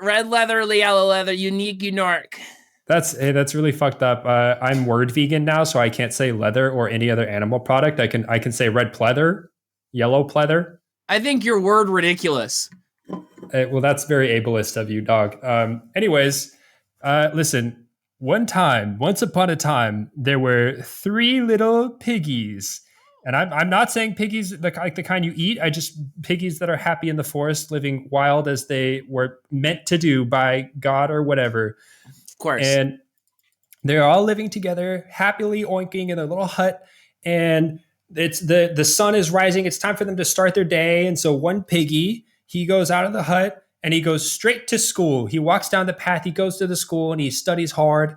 Red leather, yellow leather, unique, Unork. That's really fucked up. I'm word vegan now, so I can't say leather or any other animal product. I can say red pleather, yellow pleather. I think your word ridiculous. Well, that's very ableist of you, dog. Anyways, listen. Once upon a time, there were three little piggies. And I'm not saying piggies like the kind you eat. I just piggies that are happy in the forest, living wild as they were meant to do by God or whatever. Of course. And they're all living together, happily oinking in their little hut. And it's the sun is rising. It's time for them to start their day. And so one piggy, he goes out of the hut and he goes straight to school. He walks down the path. He goes to the school and he studies hard.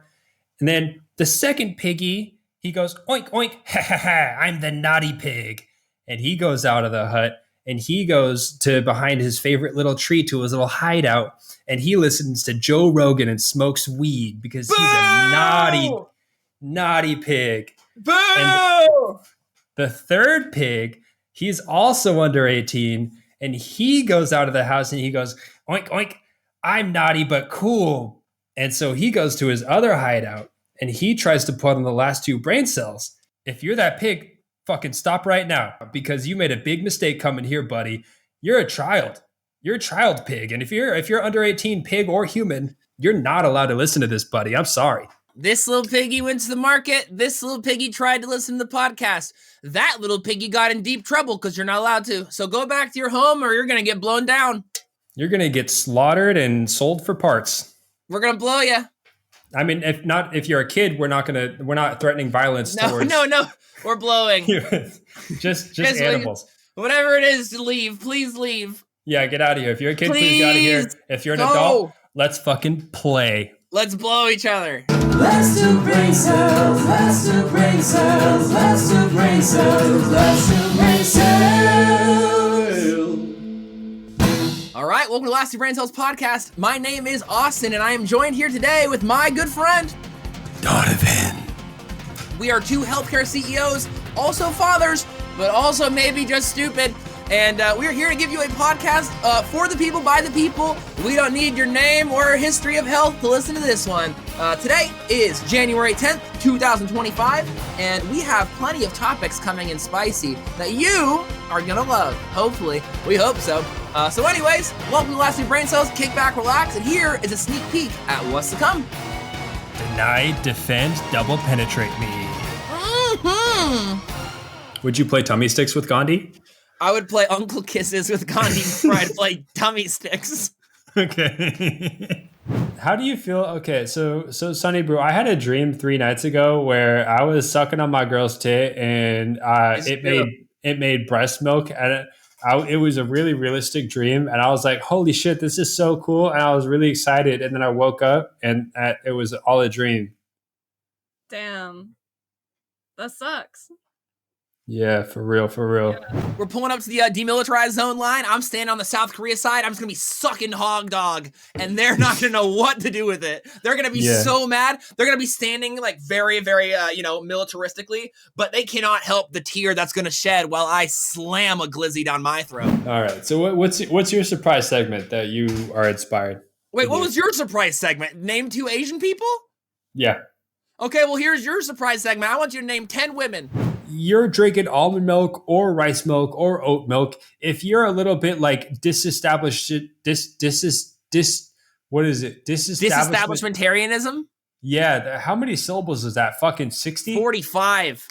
And then the second piggy, he goes, oink, oink, ha, ha, ha, I'm the naughty pig. And he goes out of the hut and he goes to behind his favorite little tree to his little hideout. And he listens to Joe Rogan and smokes weed because he's a naughty pig. Boo! And the third pig, he's also under 18. And he goes out of the house and he goes, oink, oink, I'm naughty but cool. And so he goes to his other hideout and he tries to put on the last two brain cells. If you're that pig, fucking stop right now because you made a big mistake coming here, buddy. You're a child. You're a child pig. And if you're under 18, pig or human, you're not allowed to listen to this, buddy. I'm sorry. This little piggy went to the market. This little piggy tried to listen to the podcast. That little piggy got in deep trouble because you're not allowed to. So go back to your home or you're going to get blown down. You're going to get slaughtered and sold for parts. We're going to blow you. I mean, if you're a kid, we're not threatening violence towards. No. We're blowing. just animals. Whatever it is to leave, please leave. Yeah, get out of here. If you're a kid, please get out of here. If you're an adult, let's fucking play. Let's blow each other. Let's do brain cells. Let's do brain cells. Let's do brain cells. Let's do brain cells. All right, welcome to the Last Two Brain Cells podcast. My name is Austin, and I am joined here today with my good friend, Donovan. We are two healthcare CEOs, also fathers, but also maybe just stupid. And we're here to give you a podcast for the people, by the people. We don't need your name or history of health to listen to this one. Today is January 10th, 2025, and we have plenty of topics coming in spicy that you are gonna love. Hopefully, we hope so. So anyways, welcome to Last Two Brain Cells. Kick back, relax, and here is a sneak peek at what's to come. Deny, defend, double penetrate me. Mm-hmm. Would you play tummy sticks with Ghandi? I would play Uncle Kisses with Ghandi before I'd play tummy sticks. Okay. How do you feel? Okay, so SunnyBrew, I had a dream 3 nights ago where I was sucking on my girl's tit and it made breast milk, and it was a really realistic dream, and I was like, holy shit, this is so cool, and I was really excited, and then I woke up and it was all a dream. Damn. That sucks. Yeah, for real. Yeah. We're pulling up to the demilitarized zone line. I'm standing on the South Korea side. I'm just going to be sucking hog dog, and they're not going to know what to do with it. They're going to be so mad. They're going to be standing like very, very, militaristically, but they cannot help the tear that's going to shed while I slam a glizzy down my throat. All right. So what's your surprise segment that you are inspired? Wait, what was your surprise segment? Name 2 Asian people? Yeah. Okay, well, here's your surprise segment. I want you to name 10 women. You're drinking almond milk or rice milk or oat milk. If you're a little bit like Disestablishmentarianism? Yeah. How many syllables is that? Fucking 60? 45.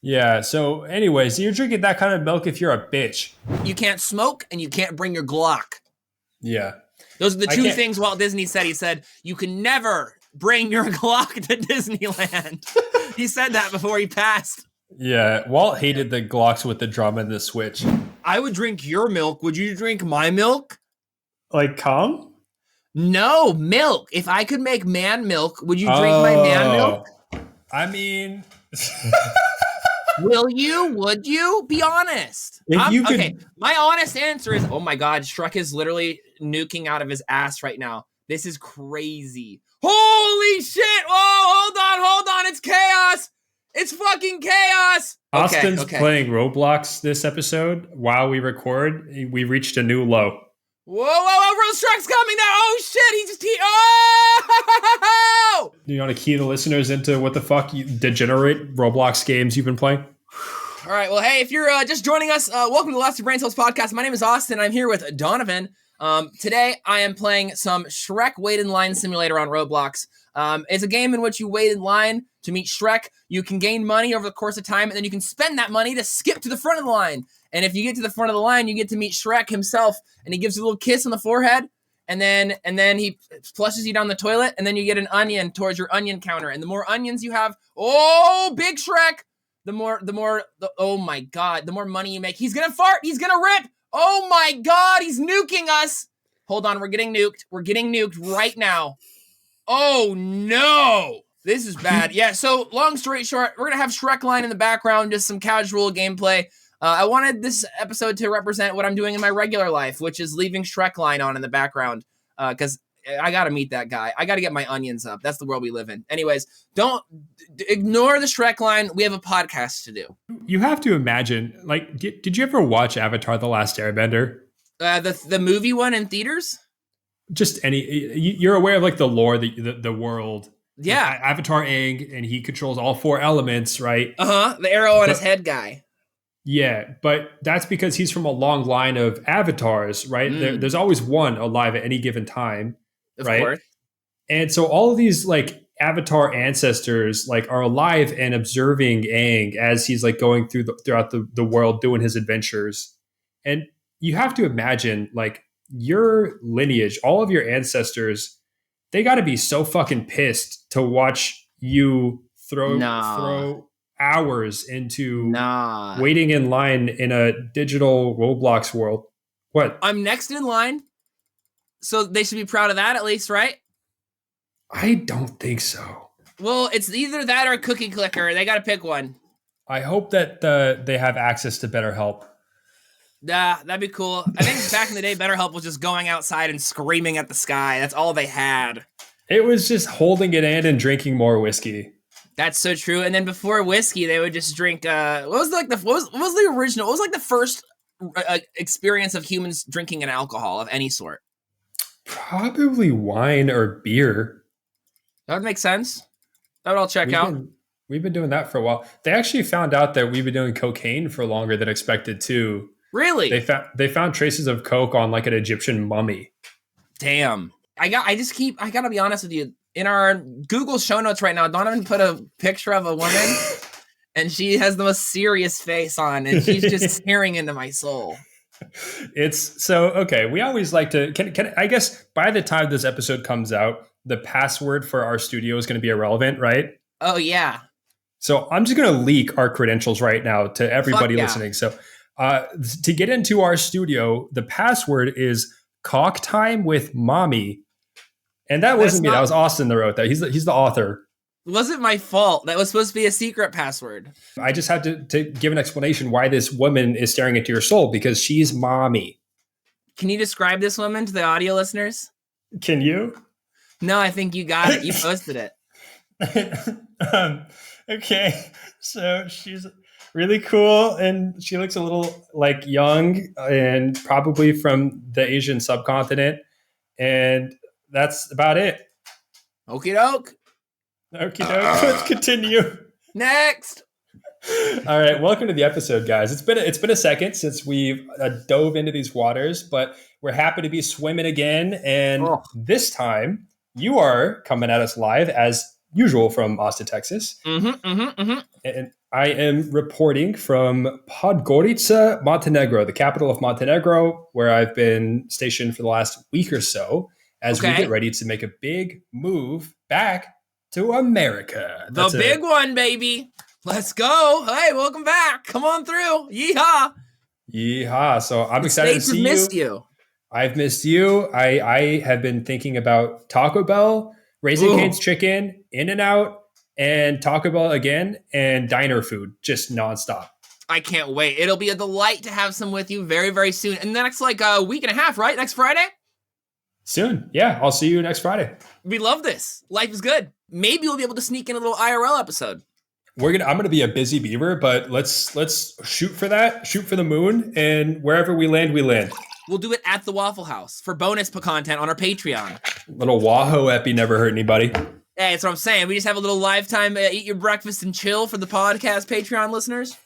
Yeah. So anyways, you're drinking that kind of milk if you're a bitch. You can't smoke and you can't bring your Glock. Yeah. Those are the 2 things Walt Disney said. He said, you can never bring your Glock to Disneyland. He said that before he passed. Yeah, Walt hated the Glocks with the drum and the switch. I would drink your milk. Would you drink my milk? Like cum? No, milk. If I could make man milk, would you drink my man milk? I mean... Will you? Would you? Be honest. Okay, my honest answer is, oh my God, Shrek is literally nuking out of his ass right now. This is crazy. Holy shit! Whoa, hold on. It's chaos. It's fucking chaos. Austin's playing Roblox this episode. While we record, we reached a new low. Whoa, whoa, whoa, Rose Shrek's coming now. Oh, shit, oh! Do you want to key the listeners into what the fuck degenerate Roblox games you've been playing? All right, well, hey, if you're just joining us, welcome to the Last of Brain Cells podcast. My name is Austin. I'm here with Donovan. Today, I am playing some Shrek Wait in Line Simulator on Roblox. It's a game in which you wait in line to meet Shrek. You can gain money over the course of time, and then you can spend that money to skip to the front of the line. And if you get to the front of the line, you get to meet Shrek himself, and he gives you a little kiss on the forehead, and then he flushes you down the toilet, and then you get an onion towards your onion counter. And the more onions you have, oh, big Shrek, oh my God, the more money you make. He's gonna fart, he's gonna rip. Oh my God, he's nuking us. Hold on, we're getting nuked. We're getting nuked right now. Oh no, this is bad. Yeah, so long story short, we're gonna have Shrek line in the background, just some casual gameplay. I wanted this episode to represent what I'm doing in my regular life, which is leaving Shrek line on in the background, because I gotta meet that guy. I gotta get my onions up. That's the world we live in. Anyways, don't ignore the Shrek line. We have a podcast to do. You have to imagine, like, did you ever watch Avatar: The Last Airbender? The movie one in theaters? Just you're aware of like the lore, the world. Yeah. Like, Avatar Aang, and he controls all four elements, right? The arrow on his head guy. Yeah, but that's because he's from a long line of avatars, right? There's always one alive at any given time, right? Of course. And so all of these like avatar ancestors like are alive and observing Aang as he's like going throughout the world doing his adventures. And you have to imagine like your lineage, all of your ancestors, they got to be so fucking pissed to watch you throw hours into waiting in line in a digital Roblox world. What? I'm next in line, so they should be proud of that at least, right? I don't think so. Well, it's either that or a cookie clicker. They got to pick one. I hope that they have access to BetterHelp. That'd be cool. I think back in the day, BetterHelp was just going outside and screaming at the sky. That's all they had. It was just holding it in and drinking more whiskey. That's so true. And then before whiskey, they would just drink. What was the original? What was like the first experience of humans drinking an alcohol of any sort? Probably wine or beer. That would make sense. That would all check out. We've been doing that for a while. They actually found out that we've been doing cocaine for longer than expected too. Really? They found traces of coke on like an Egyptian mummy. Damn. I gotta be honest with you. In our Google show notes right now, Donovan put a picture of a woman and she has the most serious face on and she's just staring into my soul. It's so, okay. We always like to, can I guess by the time this episode comes out, the password for our studio is going to be irrelevant, right? Oh yeah. So I'm just going to leak our credentials right now to everybody listening. So to get into our studio, the password is Cock Time with Mommy. And that wasn't me. That was Austin that wrote that. He's the author. It wasn't my fault. That was supposed to be a secret password. I just had to give an explanation why this woman is staring into your soul, because she's Mommy. Can you describe this woman to the audio listeners? Can you? No, I think you got it. You posted it. Okay. So she's really cool and she looks a little like young and probably from the Asian subcontinent. And that's about it. Okie doke. Okie doke. Let's continue. Next. All right. Welcome to the episode, guys. It's been a second since we've dove into these waters, but we're happy to be swimming again. And this time you are coming at us live as usual from Austin, Texas. And I am reporting from Podgorica, Montenegro, the capital of Montenegro, where I've been stationed for the last week or so as we get ready to make a big move back to America. The big one, baby. Let's go. Hey, welcome back. Come on through. Yeehaw. Yeehaw. So I'm excited to see you. Missed you. I've missed you. I have been thinking about Taco Bell, Raising Cane's Chicken, In-N-Out, and Taco Bell again, and diner food, just nonstop. I can't wait. It'll be a delight to have some with you very, very soon. And the next like a week and a half, right? Next Friday? Soon. Yeah, I'll see you next Friday. We love this. Life is good. Maybe we'll be able to sneak in a little IRL episode. I'm gonna be a busy beaver, but let's shoot for that. Shoot for the moon, and wherever we land, we land. we'll do it at the Waffle House for bonus content on our Patreon. Little Wahoo epi never hurt anybody. Hey, that's what I'm saying. We just have a little lifetime eat your breakfast and chill for the podcast Patreon listeners.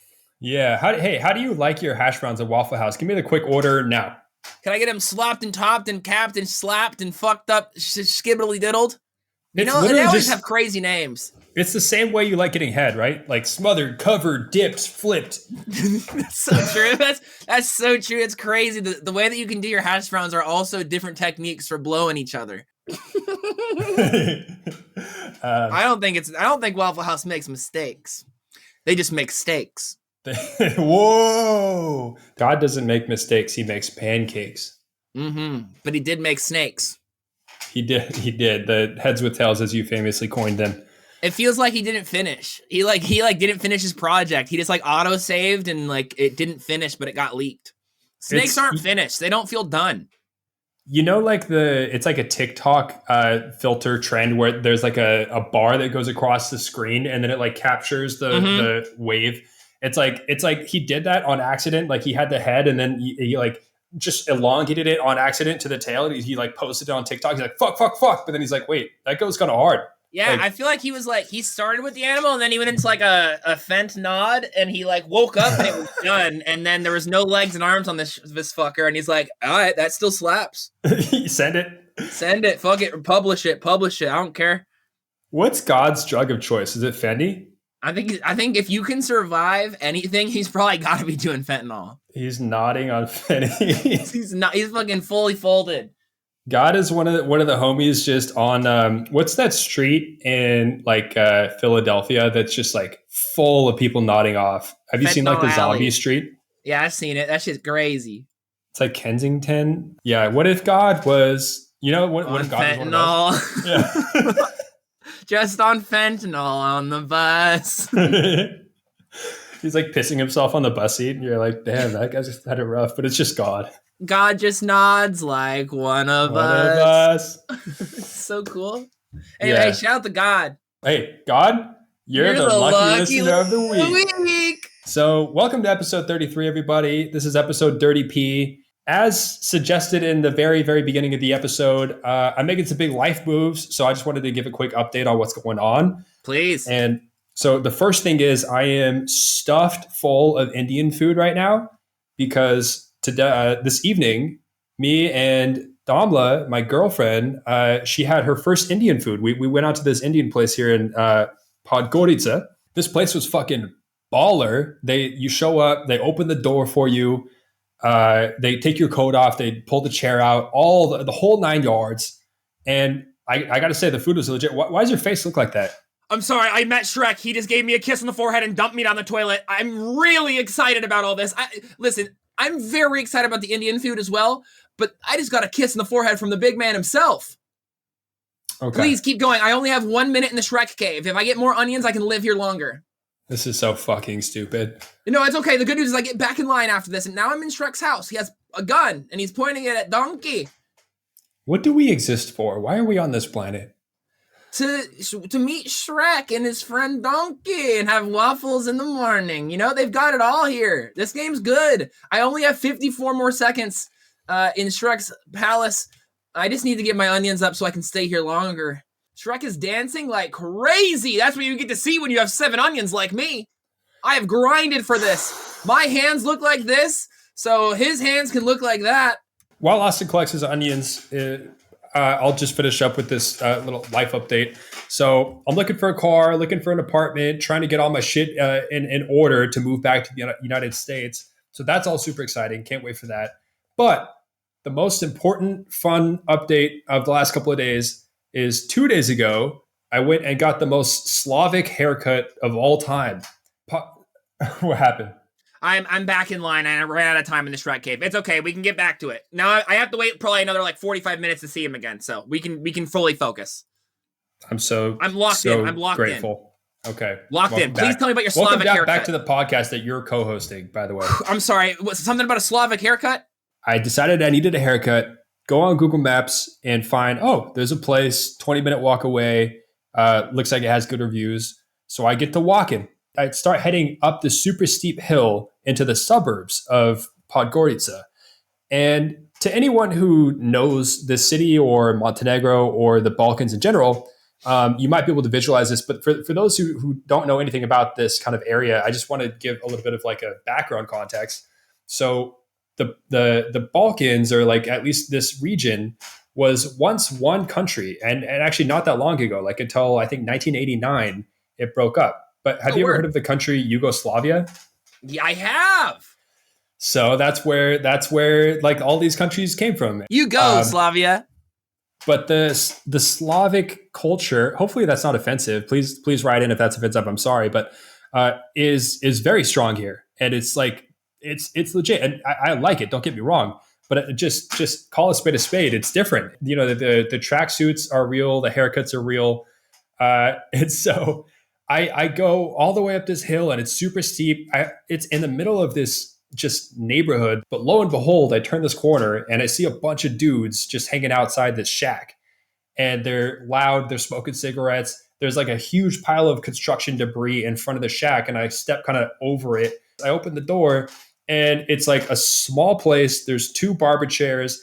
Yeah. How do you like your hash browns at Waffle House? Give me the quick order now. Can I get them slopped and topped and capped and slapped and fucked up, skibbly diddled? You know, they always have crazy names. It's the same way you like getting head, right? Like smothered, covered, dipped, flipped. That's so true. That's so true. It's crazy. The way that you can do your hash browns are also different techniques for blowing each other. I don't think Waffle House makes mistakes. They just make steaks. Whoa! God doesn't make mistakes. He makes pancakes. But he did make snakes. He did. The heads with tails, as you famously coined them. It feels like he didn't finish. He didn't finish his project. He just auto saved and it didn't finish, but it got leaked. Snakes aren't finished. They don't feel done. You know, it's like a TikTok filter trend where there's a bar that goes across the screen and then it captures the wave. It's like he did that on accident. Like he had the head and then he just elongated it on accident to the tail. And he posted it on TikTok. He's like, fuck. But then he's like, wait, that goes kind of hard. Yeah, I feel like he was he started with the animal and then he went into a fent nod and he woke up and it was done. And then there was no legs and arms on this fucker. And he's like, all right, that still slaps. Send it. Fuck it. Publish it. I don't care. What's God's drug of choice? Is it Fendi? I think if you can survive anything, he's probably got to be doing fentanyl. He's nodding on Fendi. He's fucking fully folded. God is one of the homies just on what's that street in Philadelphia that's just full of people nodding off. Have you seen the zombie street? Yeah, I've seen it. That shit's crazy. It's like Kensington. Yeah. What if God was? You know what if God fentanyl. Was one of those? Yeah. Just on fentanyl on the bus. He's pissing himself on the bus seat, and you're like, damn, that guy's just had it rough. But it's just God. God just nods like one of us. So cool. Anyway, Yeah. shout out to God. Hey, God, you're the lucky listener of the week. So welcome to episode 33, everybody. This is episode Dirty P. As suggested in the very, very beginning of the episode, I'm making some big life moves. So I just wanted to give a quick update on what's going on. Please. And so the first thing is I am stuffed full of Indian food right now because today, this evening, me and Damla, my girlfriend, she had her first Indian food. We went out to this Indian place here in Podgorica. This place was fucking baller. You show up, they open the door for you, they take your coat off, they pull the chair out, all the whole 9 yards. And I got to say, the food was legit. Why does your face look like that? I'm sorry, I met Shrek. He just gave me a kiss on the forehead and dumped me down the toilet. I'm really excited about all this. Listen, I'm very excited about the Indian food as well, but I just got a kiss in the forehead from the big man himself. Okay. Please keep going. I only have 1 minute in the Shrek cave. If I get more onions, I can live here longer. This is so fucking stupid. No, it's okay. The good news is I get back in line after this, and now I'm in Shrek's house. He has a gun, and he's pointing it at Donkey. What do we exist for? Why are we on this planet? To meet Shrek and his friend Donkey and have waffles in the morning. You know, they've got it all here. This game's good. I only have 54 more seconds in Shrek's palace. I just need to get my onions up so I can stay here longer. Shrek is dancing like crazy. That's what you get to see when you have 7 onions like me. I have grinded for this. My hands look like this, so his hands can look like that. While Austin collects his onions, I'll just finish up with this little life update. So I'm looking for a car, looking for an apartment, trying to get all my shit in order to move back to the United States. So that's all super exciting. Can't wait for that. But the most important, fun update of the last couple of days is 2 days ago, I went and got the most Slavic haircut of all time. What happened? I'm back in line and I ran out of time in the Shrek cave. It's okay. We can get back to it. Now I have to wait probably another 45 minutes to see him again. So we can fully focus. I'm locked in. I'm locked grateful. Okay. Locked in. Please tell me about your Slavic haircut. Back to the podcast that you're co-hosting, by the way. I'm sorry. Was something about a Slavic haircut? I decided I needed a haircut. Go on Google Maps and find, there's a place 20-minute walk away. Looks like it has good reviews. So I get to walking. I start heading up the super steep hill into the suburbs of Podgorica. And to anyone who knows the city or Montenegro or the Balkans in general, you might be able to visualize this. But for those who don't know anything about this kind of area, I just want to give a little bit of like a background context. So the Balkans, or like at least this region, was once one country, and actually not that long ago, like until I think 1989, it broke up. But have you ever heard of the country Yugoslavia? Yeah, I have. So that's where like all these countries came from. Yugoslavia. But the Slavic culture, hopefully that's not offensive. Please write in if that's offensive. I'm sorry, but is very strong here, and it's like it's legit, and I like it. Don't get me wrong, but just call a spade a spade. It's different. You know, the tracksuits are real, the haircuts are real, and so I go all the way up this hill, and it's super steep. It's in the middle of this just neighborhood, but lo and behold, I turn this corner and I see a bunch of dudes just hanging outside this shack, and they're loud, they're smoking cigarettes. There's like a huge pile of construction debris in front of the shack, and I step kind of over it. I open the door, and it's like a small place. There's 2 barber chairs.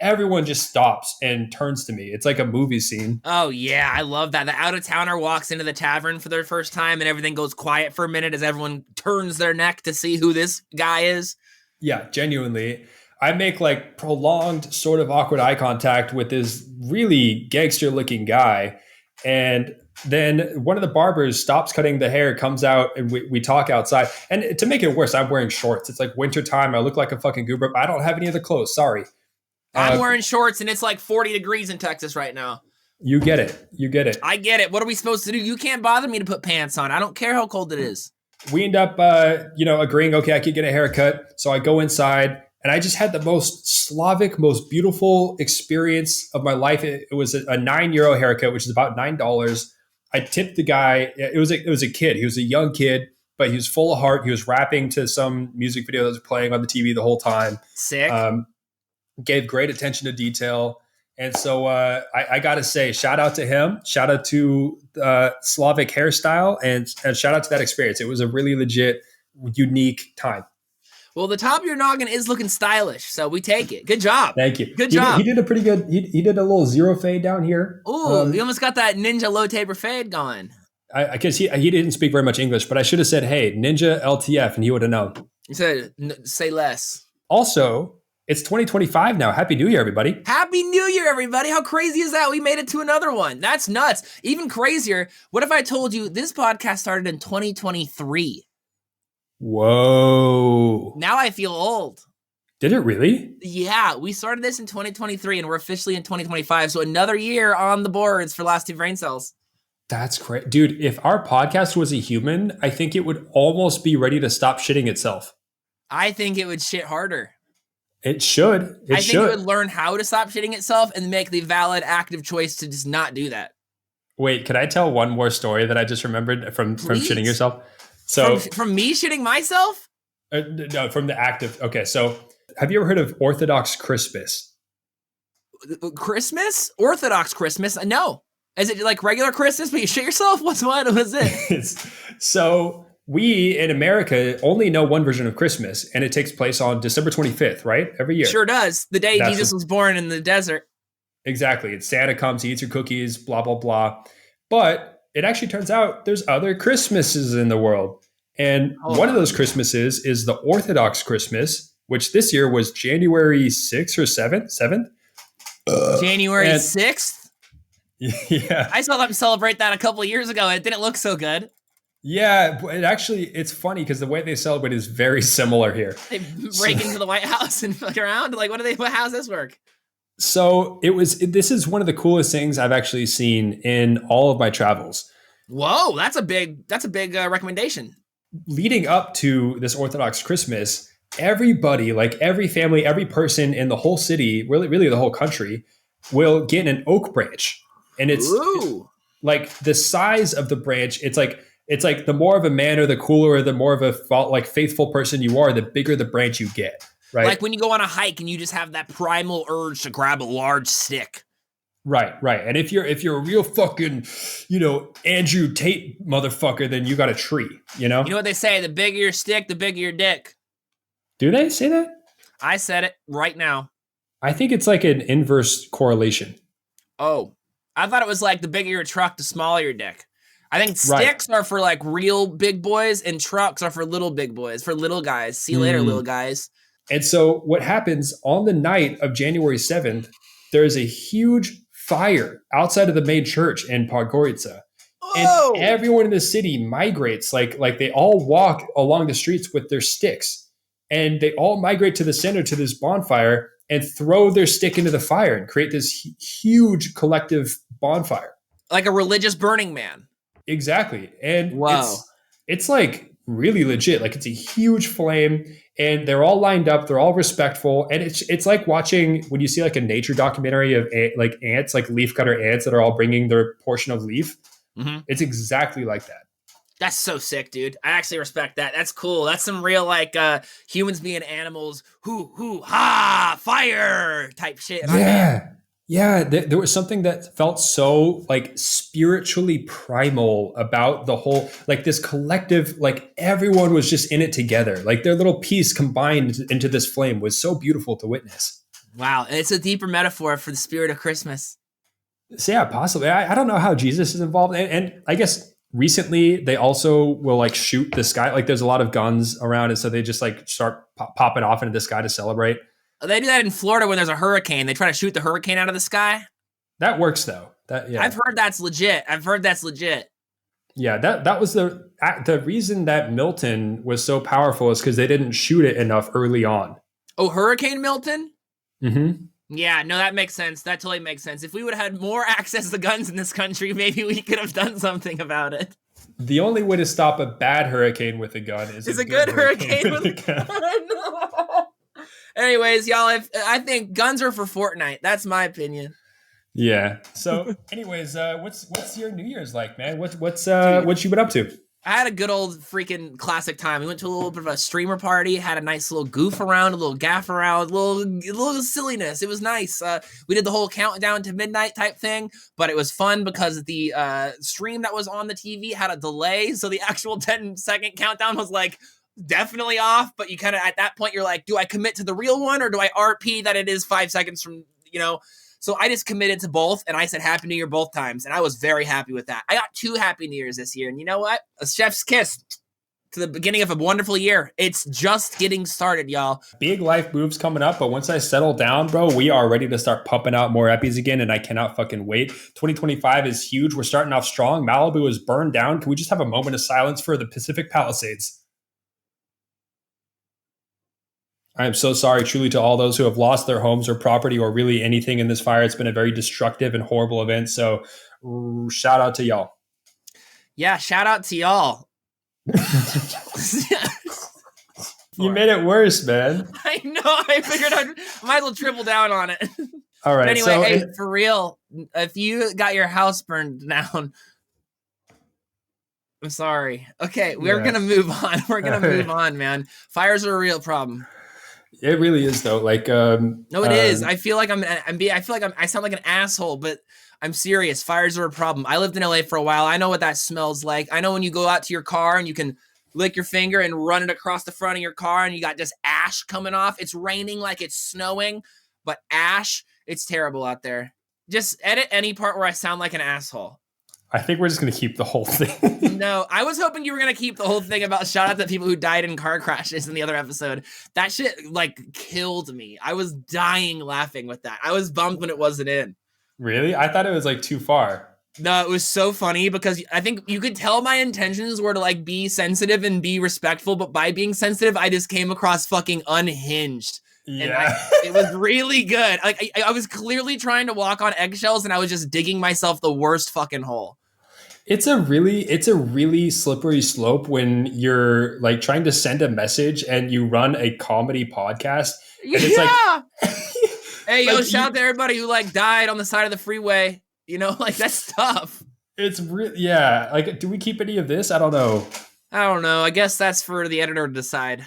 Everyone just stops and turns to me. It's like a movie scene. Oh yeah, I love that. The out-of-towner walks into the tavern for their first time, and everything goes quiet for a minute as everyone turns their neck to see who this guy is. Yeah, genuinely. I make like prolonged sort of awkward eye contact with this really gangster-looking guy, and then one of the barbers stops cutting the hair, comes out, and we talk outside. And to make it worse, I'm wearing shorts. It's like wintertime. I look like a fucking goober. I don't have any other clothes. Sorry. I'm wearing shorts, and it's like 40 degrees in Texas right now. You get it. You get it. I get it. What are we supposed to do? You can't bother me to put pants on. I don't care how cold it is. We end up, agreeing, okay, I could get a haircut. So I go inside, and I just had the most Slavic, most beautiful experience of my life. It was a €9 haircut, which is about $9. I tipped the guy. It was a kid. He was a young kid, but he was full of heart. He was rapping to some music video that was playing on the TV the whole time. Sick. Gave great attention to detail. And so I got to say, shout out to him. Shout out to Slavic hairstyle, and shout out to that experience. It was a really legit, unique time. Well, the top of your noggin is looking stylish, so we take it. Good job. Thank you. Good job. He did a pretty good, he did a little zero fade down here. Ooh, you almost got that ninja low taper fade going. I guess he didn't speak very much English, but I should have said, hey, Ninja LTF, and he would have known. You said, say less. Also, it's 2025 now. Happy New Year, everybody. Happy New Year, everybody. How crazy is that? We made it to another one. That's nuts. Even crazier, what if I told you this podcast started in 2023? Whoa. Now I feel old. Did it really? Yeah, we started this in 2023, and we're officially in 2025. So another year on the boards for Last Two Brain Cells. That's great. Dude, if our podcast was a human, I think it would almost be ready to stop shitting itself. I think it would shit harder. It should. I think it would learn how to stop shitting itself and make the valid active choice to just not do that. Wait, can I tell one more story that I just remembered from shitting yourself? So from me shitting myself? No, from the active. Okay, so have you ever heard of Orthodox Christmas? Christmas? Orthodox Christmas? No. Is it like regular Christmas, but you shit yourself? What is it? So we in America only know one version of Christmas, and it takes place on December 25th, right? Every year. Sure does. The day Jesus was born in the desert. Exactly. And Santa comes, he eats your cookies, blah, blah, blah. But it actually turns out there's other Christmases in the world. And one of those Christmases is the Orthodox Christmas, which this year was January 6th or 7th. January 6th? Yeah. I saw them celebrate that a couple of years ago. It didn't look so good. Yeah, it's funny because the way they celebrate is very similar here. They break into the White House and fuck around. Like, how does this work? So this is one of the coolest things I've actually seen in all of my travels. Whoa, that's a big recommendation. Leading up to this Orthodox Christmas, everybody, like every family, every person in the whole city, really the whole country, will get an oak branch. And it's like the size of the branch. It's like the more of a man or the cooler or the more of a faithful person you are, the bigger the branch you get. Right. Like when you go on a hike and you just have that primal urge to grab a large stick. Right. And if you're a real fucking, Andrew Tate motherfucker, then you got a tree, You know what they say? The bigger your stick, the bigger your dick. Do they say that? I said it right now. I think it's like an inverse correlation. Oh, I thought it was like the bigger your truck, the smaller your dick. I think Right. sticks are for like real big boys and trucks are for little big boys, for little guys. See you later, little guys. And so what happens on the night of January 7th, there is a huge fire outside of the main church in Podgorica. Oh! And everyone in the city migrates, like they all walk along the streets with their sticks. And they all migrate to the center to this bonfire and throw their stick into the fire and create this huge collective bonfire. Like a religious Burning Man. Exactly. And Wow. it's like really legit. Like it's a huge flame and they're all lined up. They're all respectful. And it's like watching when you see like a nature documentary of like ants, like leaf cutter ants that are all bringing their portion of leaf. Mm-hmm. It's exactly like that. That's so sick, dude. I actually respect that. That's cool. That's some real like humans being animals, fire type shit. Yeah. There was something that felt so like spiritually primal about the whole, like this collective, like everyone was just in it together. Like their little piece combined into this flame was so beautiful to witness. Wow. And it's a deeper metaphor for the spirit of Christmas. So yeah, possibly. I don't know how Jesus is involved. And I guess recently they also will like shoot the sky. Like there's a lot of guns around. And so they just like start popping off into the sky to celebrate. They do that in Florida when there's a hurricane. They try to shoot the hurricane out of the sky. That works though. I've heard that's legit. Yeah, that was the reason that Milton was so powerful is because they didn't shoot it enough early on. Oh, Hurricane Milton? Mm-hmm. Yeah, no, that makes sense. That totally makes sense. If we would have had more access to guns in this country, maybe we could have done something about it. The only way to stop a bad hurricane with a gun is a good hurricane with a gun. Anyways, y'all, I think guns are for Fortnite. That's my opinion. Yeah. So, anyways, what's your New Year's like, man? What you been up to? I had a good old freaking classic time. We went to a little bit of a streamer party, had a nice little goof around, a little gaff around, a little silliness. It was nice. We did the whole countdown to midnight type thing, but it was fun because the stream that was on the TV had a delay, so the actual 10-second countdown was like definitely off, but you kind of at that point you're like, do I commit to the real one or do I RP that it is 5 seconds from, So I just committed to both, and I said Happy New Year both times, and I was very happy with that. I got 2 Happy New Years this year, and you know what? A chef's kiss to the beginning of a wonderful year. It's just getting started, y'all. Big life moves coming up, but once I settle down, bro, we are ready to start pumping out more epis again, and I cannot fucking wait. 2025 is huge. We're starting off strong. Malibu is burned down. Can we just have a moment of silence for the Pacific Palisades? I am so sorry, truly, to all those who have lost their homes or property or really anything in this fire. It's been a very destructive and horrible event. So shout out to y'all. Yeah, shout out to y'all. You made it worse, man. I know. I figured I might as well triple down on it. All right. But anyway, for real, if you got your house burned down, I'm sorry. Okay, we're going to move on. We're going to move on, man. Fires are a real problem. It really is, though. Like, no, it is. I feel like I sound like an asshole, but I'm serious. Fires are a problem. I lived in LA for a while. I know what that smells like. I know when you go out to your car and you can lick your finger and run it across the front of your car and you got just ash coming off. It's raining like it's snowing, but ash, it's terrible out there. Just edit any part where I sound like an asshole. I think we're just going to keep the whole thing. No, I was hoping you were going to keep the whole thing about shout out to people who died in car crashes in the other episode. That shit like killed me. I was dying laughing with that. I was bummed when it wasn't in. Really? I thought it was like too far. No, it was so funny because I think you could tell my intentions were to like be sensitive and be respectful, but by being sensitive, I just came across fucking unhinged. Yeah. And it was really good. Like I was clearly trying to walk on eggshells and I was just digging myself the worst fucking hole. It's a really slippery slope when you're like trying to send a message and you run a comedy podcast. And it's like, hey, yo, shout out to everybody who like died on the side of the freeway. Like that's tough. It's really, yeah. Like, do we keep any of this? I don't know. I guess that's for the editor to decide.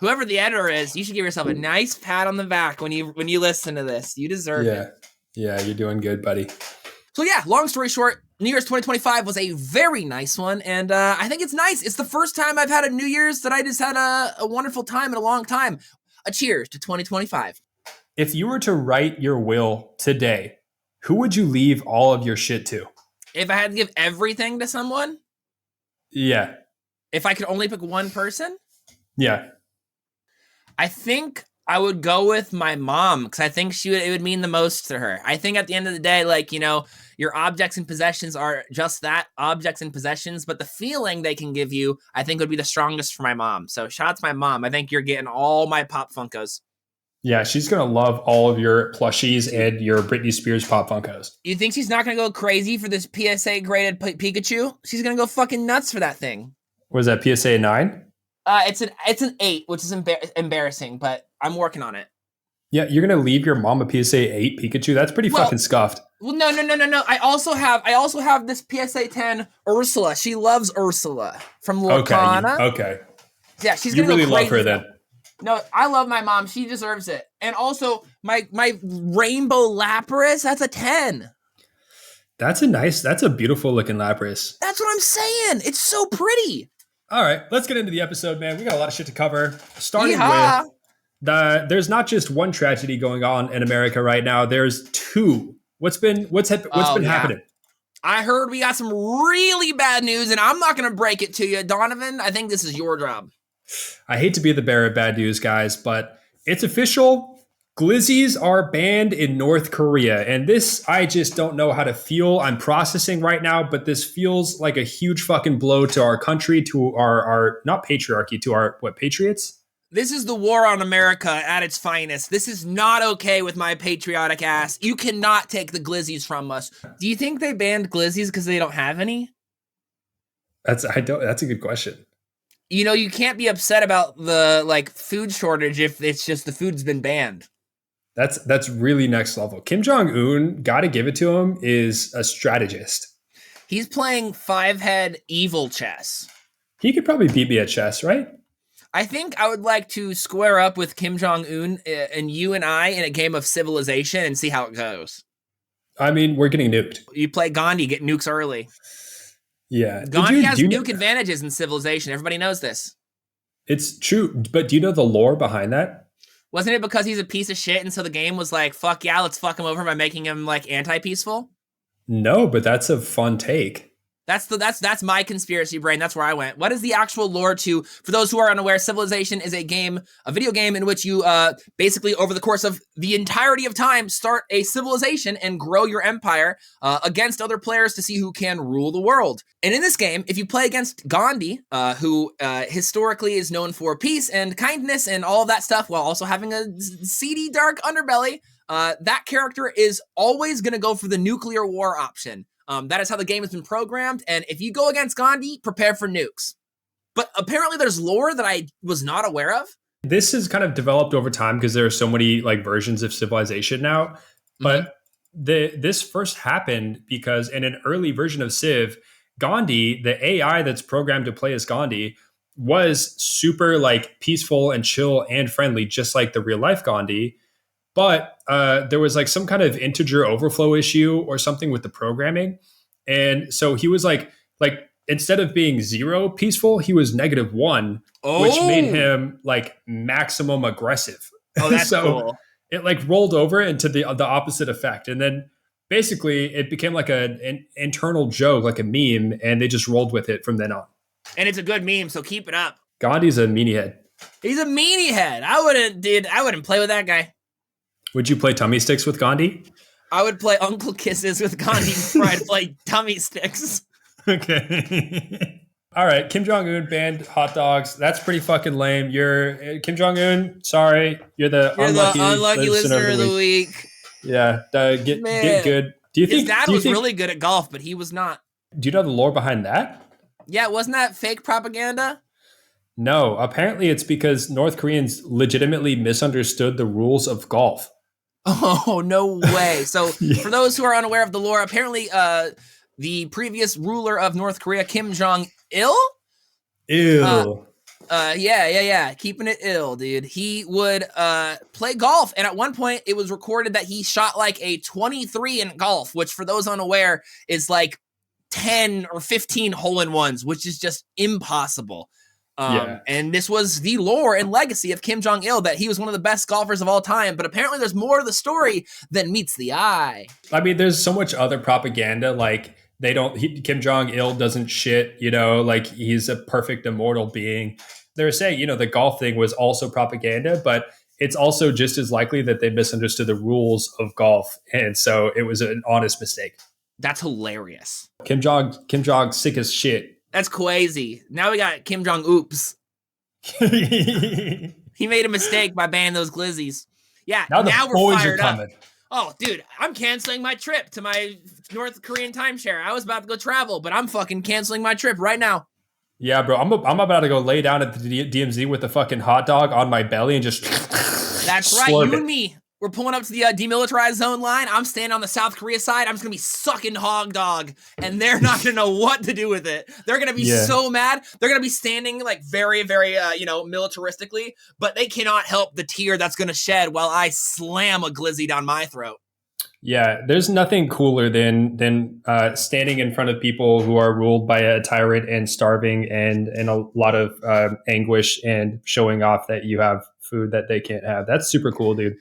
Whoever the editor is, you should give yourself a nice pat on the back when you listen to this. You deserve it. Yeah, you're doing good, buddy. So yeah, long story short, New Year's 2025 was a very nice one, and I think it's nice. It's the first time I've had a New Year's that I just had a wonderful time in a long time. a cheers to 2025. If you were to write your will today, who would you leave all of your shit to? If I had to give everything to someone, Yeah. if I could only pick one person, Yeah. I think I would go with my mom because I think it would mean the most to her. I think at the end of the day, like, you know, your objects and possessions are just that, objects and possessions, but the feeling they can give you, I think would be the strongest for my mom. So shout out to my mom. I think you're getting all my Pop Funkos. Yeah, she's going to love all of your plushies and your Britney Spears Pop Funkos. You think she's not going to go crazy for this PSA graded Pikachu? She's going to go fucking nuts for that thing. Was that PSA 9? It's an 8, which is embarrassing, but I'm working on it. Yeah, you're going to leave your mom a PSA 8 Pikachu? That's pretty fucking scuffed. Well, no. I also have this PSA 10 Ursula. She loves Ursula from Lorcana. Okay. Yeah, she's You gonna really go love crazy her then. No, I love my mom. She deserves it. And also, my rainbow Lapras, that's a 10. That's a beautiful looking Lapras. That's what I'm saying. It's so pretty. All right, let's get into the episode, man. We got a lot of shit to cover. Starting Yeehaw. with there's not just one tragedy going on in America right now. There's two. What's been happening? I heard we got some really bad news, and I'm not going to break it to you, Donovan. I think this is your job. I hate to be the bearer of bad news, guys, but it's official. Glizzies are banned in North Korea. And this, I just don't know how to feel. I'm processing right now, but this feels like a huge fucking blow to our country, to our not patriarchy, to our, patriots? This is the war on America at its finest. This is not okay with my patriotic ass. You cannot take the glizzies from us. Do you think they banned glizzies because they don't have any? That's a good question. You know, you can't be upset about the food shortage if it's just the food's been banned. That's really next level. Kim Jong-Un, gotta give it to him, is a strategist. He's playing 5-head evil chess. He could probably beat me at chess, right? I think I would like to square up with Kim Jong-Un and you and I in a game of Civilization and see how it goes. I mean, we're getting nuked. You play Ghandi, get nukes early. Yeah. Ghandi has nuke advantages in Civilization. Everybody knows this. It's true, but do you know the lore behind that? Wasn't it because he's a piece of shit and so the game was like, fuck yeah, let's fuck him over by making him anti-peaceful? No, but that's a fun take. That's my conspiracy brain. That's where I went. What is the actual lore to, for those who are unaware, Civilization is a video game in which you basically over the course of the entirety of time start a civilization and grow your empire against other players to see who can rule the world. And in this game, if you play against Ghandi, who historically is known for peace and kindness and all of that stuff while also having a seedy, dark underbelly, that character is always going to go for the nuclear war option. That is how the game has been programmed, and if you go against Ghandi, prepare for nukes. But apparently there's lore that I was not aware of. This has kind of developed over time because there are so many versions of Civilization now. But this first happened because in an early version of Civ, Ghandi, the AI that's programmed to play as Ghandi, was super peaceful and chill and friendly, just like the real life Ghandi. But there was some kind of integer overflow issue or something with the programming. And so he was instead of being 0 peaceful, he was -1, which made him maximum aggressive. Oh, that's so cool. It rolled over into the opposite effect. And then basically it became an internal joke, like a meme, and they just rolled with it from then on. And it's a good meme, so keep it up. Gandhi's a meanie head. He's a meanie head. I wouldn't play with that guy. Would you play tummy sticks with Ghandi? I would play Uncle Kisses with Ghandi before I'd play tummy sticks. Okay. All right. Kim Jong-Un banned hot dogs. That's pretty fucking lame. You're Kim Jong-Un. Sorry. You're the unlucky listener of the week. Yeah. Get good. Do you think his dad was really good at golf, but he was not? Do you know the lore behind that? Yeah. Wasn't that fake propaganda? No. Apparently it's because North Koreans legitimately misunderstood the rules of golf. Oh, no way. So for those who are unaware of the lore, apparently the previous ruler of North Korea, Kim Jong-Il? Ew. Yeah. Keeping it ill, dude. He would play golf. And at one point, it was recorded that he shot a 23 in golf, which for those unaware is 10 or 15 hole-in-ones, which is just impossible. Yeah. And this was the lore and legacy of Kim Jong-Il, that he was one of the best golfers of all time. But apparently there's more to the story than meets the eye. I mean, there's so much other propaganda. Like Kim Jong-Il doesn't shit, like he's a perfect immortal being. They're saying, the golf thing was also propaganda, but it's also just as likely that they misunderstood the rules of golf. And so it was an honest mistake. That's hilarious. Kim Jong sick as shit. That's crazy. Now we got Kim Jong Oops. He made a mistake by banning those glizzies. Yeah, now we're fired up. Oh, dude, I'm canceling my trip to my North Korean timeshare. I was about to go travel, but I'm fucking canceling my trip right now. Yeah, bro, I'm about to go lay down at the DMZ with the fucking hot dog on my belly and just That's right, you and me. We're pulling up to the demilitarized zone line. I'm standing on the South Korea side. I'm just going to be sucking hog dog, and they're not going to know what to do with it. They're going to be so mad. They're going to be standing like very, very, militaristically, but they cannot help the tear that's going to shed while I slam a glizzy down my throat. Yeah, there's nothing cooler than standing in front of people who are ruled by a tyrant and starving and a lot of anguish and showing off that you have food that they can't have. That's super cool, dude.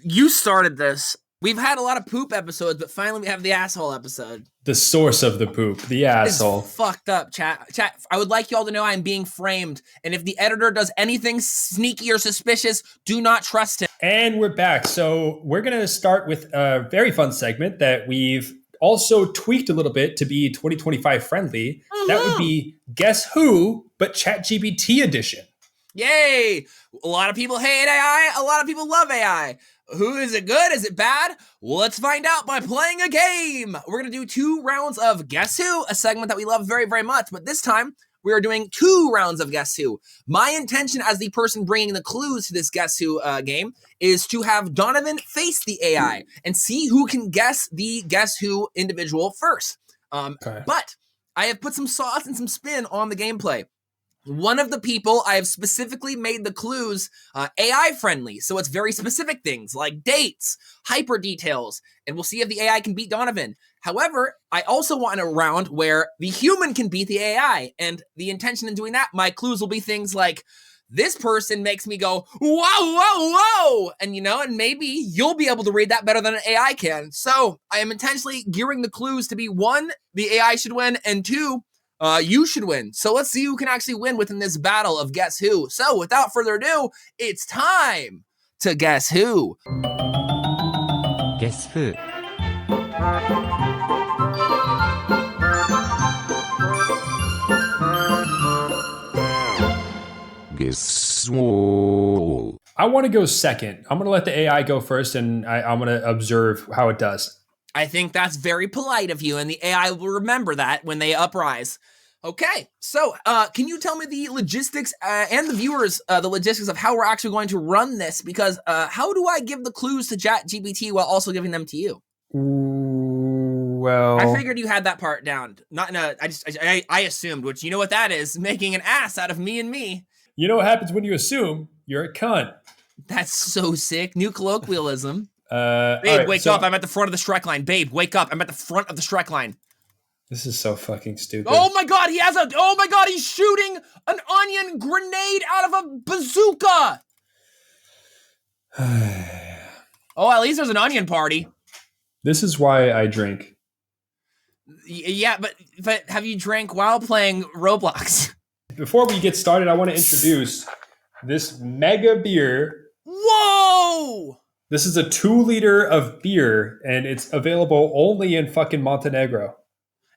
You started this. We've had a lot of poop episodes, but finally we have the asshole episode. The source of the poop, the asshole. It's fucked up, chat. I would like you all to know I'm being framed, and if the editor does anything sneaky or suspicious, do not trust him. And we're back. So we're going to start with a very fun segment that we've also tweaked a little bit to be 2025 friendly. Mm-hmm. That would be Guess Who, but ChatGPT edition. Yay! A lot of people hate AI. A lot of people love AI. Who is it good? Is it bad? Well, let's find out by playing a game. We're going to do 2 rounds of Guess Who, a segment that we love very, very much. But this time, we are doing 2 rounds of Guess Who. My intention as the person bringing the clues to this Guess Who game is to have Donovan face the AI and see who can guess the Guess Who individual first. Okay. But I have put some sauce and some spin on the gameplay. One of the people I have specifically made the clues AI friendly. So it's very specific things like dates, hyper details, and we'll see if the AI can beat Donovan. However, I also want a round where the human can beat the AI. And the intention in doing that, my clues will be things like, this person makes me go, whoa, whoa, whoa. And and maybe you'll be able to read that better than an AI can. So I am intentionally gearing the clues to be 1, the AI should win, and 2, you should win. So let's see who can actually win within this battle of Guess Who. So without further ado, it's time to Guess Who. Guess Who. Guess Who. I want to go second. I'm going to let the AI go first, and I'm going to observe how it does. I think that's very polite of you, and the AI will remember that when they uprise. Okay, so can you tell me the logistics and the viewers, the logistics of how we're actually going to run this? Because how do I give the clues to ChatGPT while also giving them to you? Well, I figured you had that part down. Not in a. I assumed, which you know what that is, making an ass out of me and me. You know what happens when you assume? You're a cunt. That's so sick. New colloquialism. Babe, right, wake up. I'm at the front of the Shrek line. Babe, wake up. I'm at the front of the Shrek line. This is so fucking stupid. Oh my god, he's shooting an onion grenade out of a bazooka. Oh, at least there's an onion party. This is why I drink. Yeah, but have you drank while playing Roblox? Before we get started, I want to introduce this mega beer. Whoa! This is a 2-liter of beer, and it's available only in fucking Montenegro.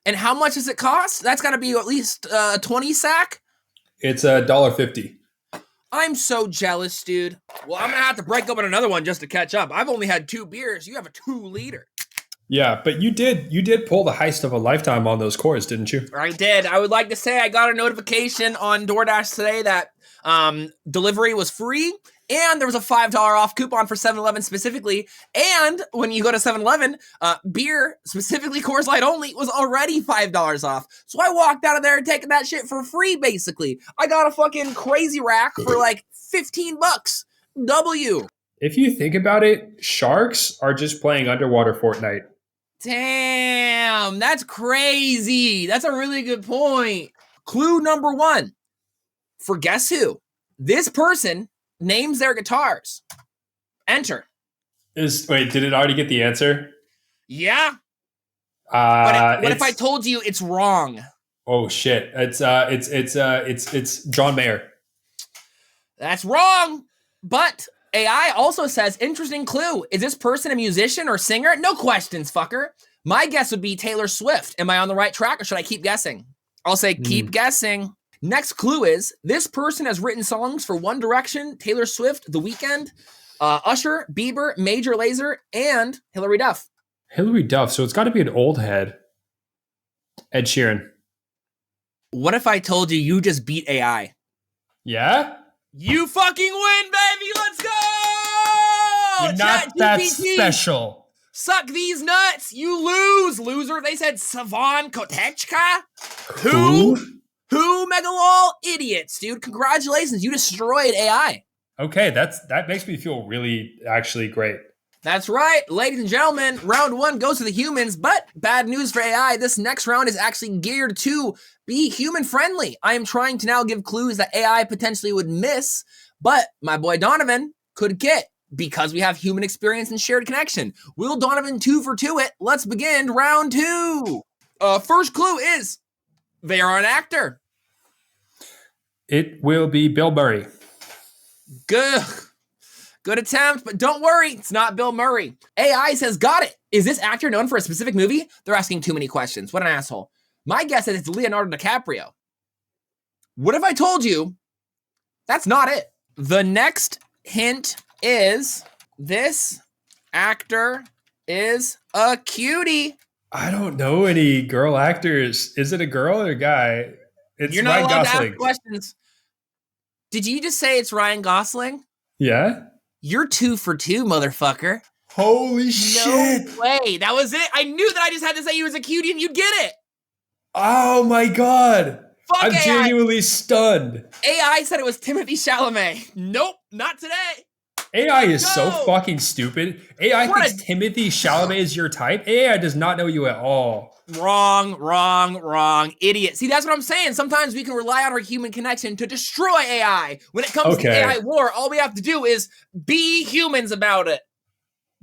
And how much does it cost? That's got to be at least 20 sack? It's $1.50. I'm so jealous, dude. Well, I'm going to have to break open another one just to catch up. I've only had 2 beers. You have a 2-liter. Yeah, but you did pull the heist of a lifetime on those cores, didn't you? I did. I would like to say I got a notification on DoorDash today that delivery was free, and there was a $5 off coupon for 7-Eleven specifically. And when you go to 7-Eleven, beer, specifically Coors Light only, was already $5 off. So I walked out of there taking that shit for free, basically. I got a fucking crazy rack for like $15. W. If you think about it, sharks are just playing underwater Fortnite. Damn, that's crazy. That's a really good point. Clue number 1. for guess who? This person names their guitars. Enter. Wait, did it already get the answer? Yeah. But what if I It's- told you it's wrong? Oh shit! It's John Mayer. That's wrong. But AI also says, interesting clue. Is this person a musician or singer? No questions, fucker. My guess would be Taylor Swift. Am I on the right track or should I keep guessing? I'll say keep guessing. Next clue is, this person has written songs for One Direction, Taylor Swift, The Weeknd, Usher, Bieber, Major Lazer, and Hilary Duff. Hilary Duff. So it's got to be an old head. Ed Sheeran. What if I told you just beat AI? Yeah? You fucking win, baby! Let's go! You're not that ChatGPT. special. Suck these nuts! You lose, loser! They said Savan Kotechka? Who, Megalol? Idiots, dude. Congratulations, you destroyed AI. Okay, that makes me feel really actually great. That's right, ladies and gentlemen, round 1 goes to the humans, but bad news for AI, this next round is actually geared to be human-friendly. I am trying to now give clues that AI potentially would miss, but my boy Donovan could get, because we have human experience and shared connection. Will Donovan 2 for 2 it? Let's begin round 2. First clue is, they are an actor. It will be Bill Murray. Good attempt, but don't worry, it's not Bill Murray. AI says, got it. Is this actor known for a specific movie? They're asking too many questions. What an asshole. My guess is it's Leonardo DiCaprio. What if I told you that's not it? The next hint is this actor is a cutie. I don't know any girl actors. Is it a girl or a guy? It's You're not Ryan allowed Gosling. to ask questions. Did you just say it's Ryan Gosling? Yeah? You're 2 for 2, motherfucker. Holy shit. No way. That was it. I knew that I just had to say he was a cutie and you'd get it. Oh my God. Fuck I'm AI. genuinely stunned. AI said it was Timothy Chalamet. Nope, not today. AI is so No. fucking stupid. AI What thinks Timothy Chalamet is your type. AI does not know you at all. Wrong. Idiot. See, that's what I'm saying. Sometimes we can rely on our human connection to destroy AI. When it comes to Okay. AI war, all we have to do is be humans about it.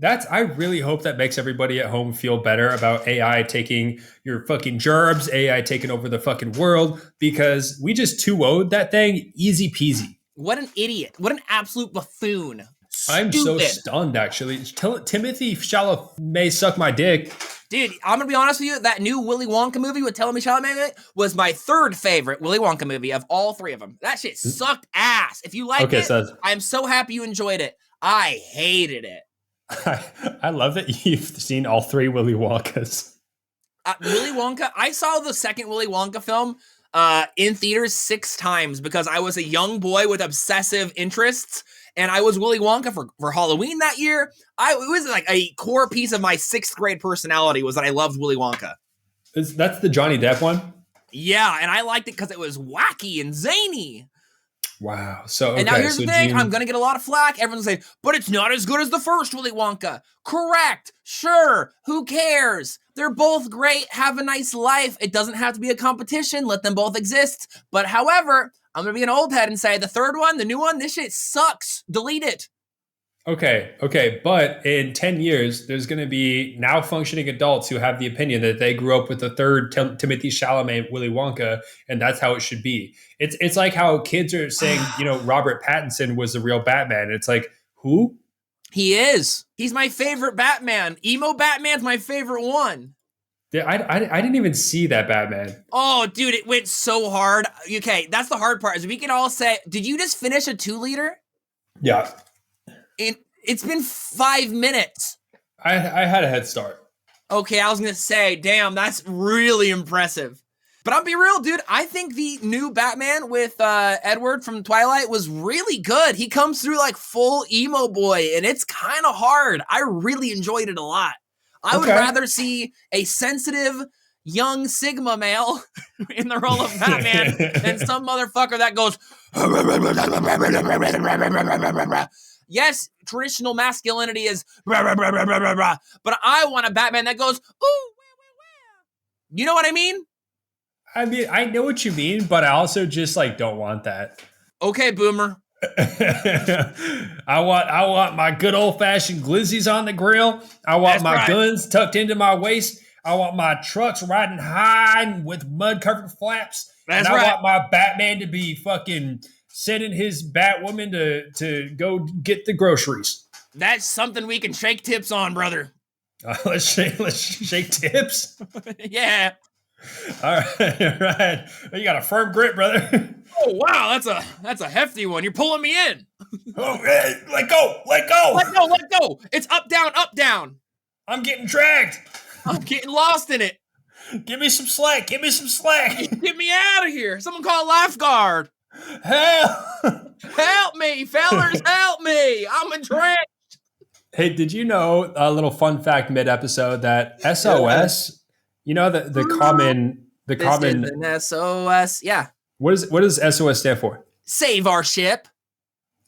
I really hope that makes everybody at home feel better about AI taking your fucking gerbs, AI taking over the fucking world, because we just 2-0'd that thing easy peasy. What an idiot. What an absolute buffoon. I'm so Stupid. stunned, actually. Timothy Chalamet may suck my dick. Dude, I'm gonna be honest with you, that new Willy Wonka movie with Timothy Chalamet was my 3rd favorite Willy Wonka movie of all 3 of them. That shit sucked ass. If you liked it, I'm so happy you enjoyed it. I hated it. I love that you've seen all 3 Willy Wonkas. Willy Wonka, I saw the second Willy Wonka film in theaters 6 times because I was a young boy with obsessive interests, and I was Willy Wonka for Halloween that year. It was like a core piece of my 6th grade personality was that I loved Willy Wonka. That's the Johnny Depp one? Yeah, and I liked it because it was wacky and zany. Wow. So, okay. And now here's so the thing, Gene- I'm going to get a lot of flack. Everyone's saying, but it's not as good as the first Willy Wonka. Correct. Sure. Who cares? They're both great. Have a nice life. It doesn't have to be a competition. Let them both exist. But however, I'm going to be an old head and say the third one, the new one, this shit sucks. Delete it. Okay. But in 10 years, there's going to be now functioning adults who have the opinion that they grew up with the third Timothy Chalamet Willy Wonka, and that's how it should be. It's like how kids are saying, Robert Pattinson was the real Batman. It's like, who? He is. He's my favorite Batman. Emo Batman's my favorite one. I didn't even see that Batman. Oh, dude, it went so hard. Okay, that's the hard part. Is we can all say, did you just finish a 2-liter? Yeah. It's been 5 minutes. I had a head start. Okay, I was going to say, damn, that's really impressive. But I'll be real, dude. I think the new Batman with Edward from Twilight was really good. He comes through like full emo boy, and it's kind of hard. I really enjoyed it a lot. I would rather see a sensitive young Sigma male in the role of Batman than some motherfucker that goes... Yes, traditional masculinity is but I want a Batman that goes, ooh, you know what I mean? I mean, I know what you mean, but I also just like don't want that. Okay, Boomer. I want my good old fashioned glizzies on the grill. I want That's my right. guns tucked into my waist. I want my trucks riding high with mud covered flaps. That's and I right. want my Batman to be fucking sending his Batwoman to go get the groceries. That's something we can shake tips on, brother. Let's shake tips. Yeah. All right, all right. You got a firm grip, brother. Oh wow, that's a hefty one. You're pulling me in. Oh, hey, let go, let go. Let go. It's up, down, up, down. I'm getting dragged. I'm getting lost in it. Give me some slack. Give me some slack. Get me out of here. Someone call a lifeguard. Help. Help me, fellas, help me. I'm adrift. Hey, did you know a little fun fact mid-episode that S.O.S, you know the common This is an S.O.S. Yeah. what does S.O.S stand for? Save our ship.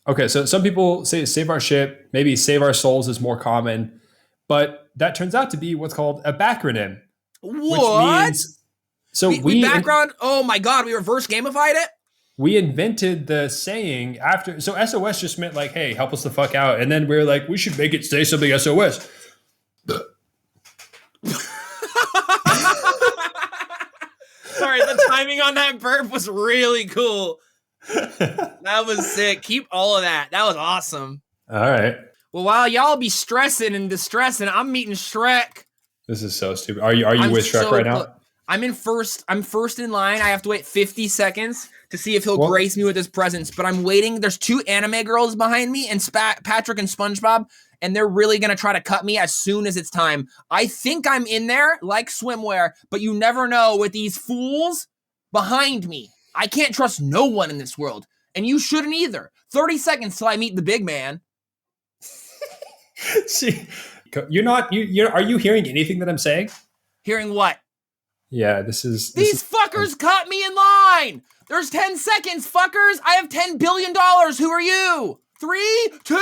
Okay, so some people say save our ship, maybe save our souls is more common, but that turns out to be what's called a backronym. What? Which means so we background. Oh my god, we reverse gamified it. we invented the saying after. So SOS just meant like, hey, help us the fuck out. And then we were like, we should make it say something SOS. Sorry, the timing on that burp was really cool. That was sick. Keep all of that. That was awesome. All right. Well, while y'all be stressing and distressing, I'm meeting Shrek. This is so stupid. Are you I'm with Shrek so right now? I'm in first. I'm first in line. I have to wait 50 seconds to see if he'll Well- grace me with his presence. But I'm waiting. There's two anime girls behind me, and Patrick and SpongeBob, and they're really gonna try to cut me as soon as it's time. I think I'm in there like swimwear, but you never know with these fools behind me. I can't trust no one in this world, and you shouldn't either. 30 seconds till I meet the big man. See, you're not. Are you hearing anything that I'm saying? Hearing what? Yeah, this is. These fuckers cut me in line. There's 10 seconds, fuckers. I have $10 billion. Who are you? 3, 2,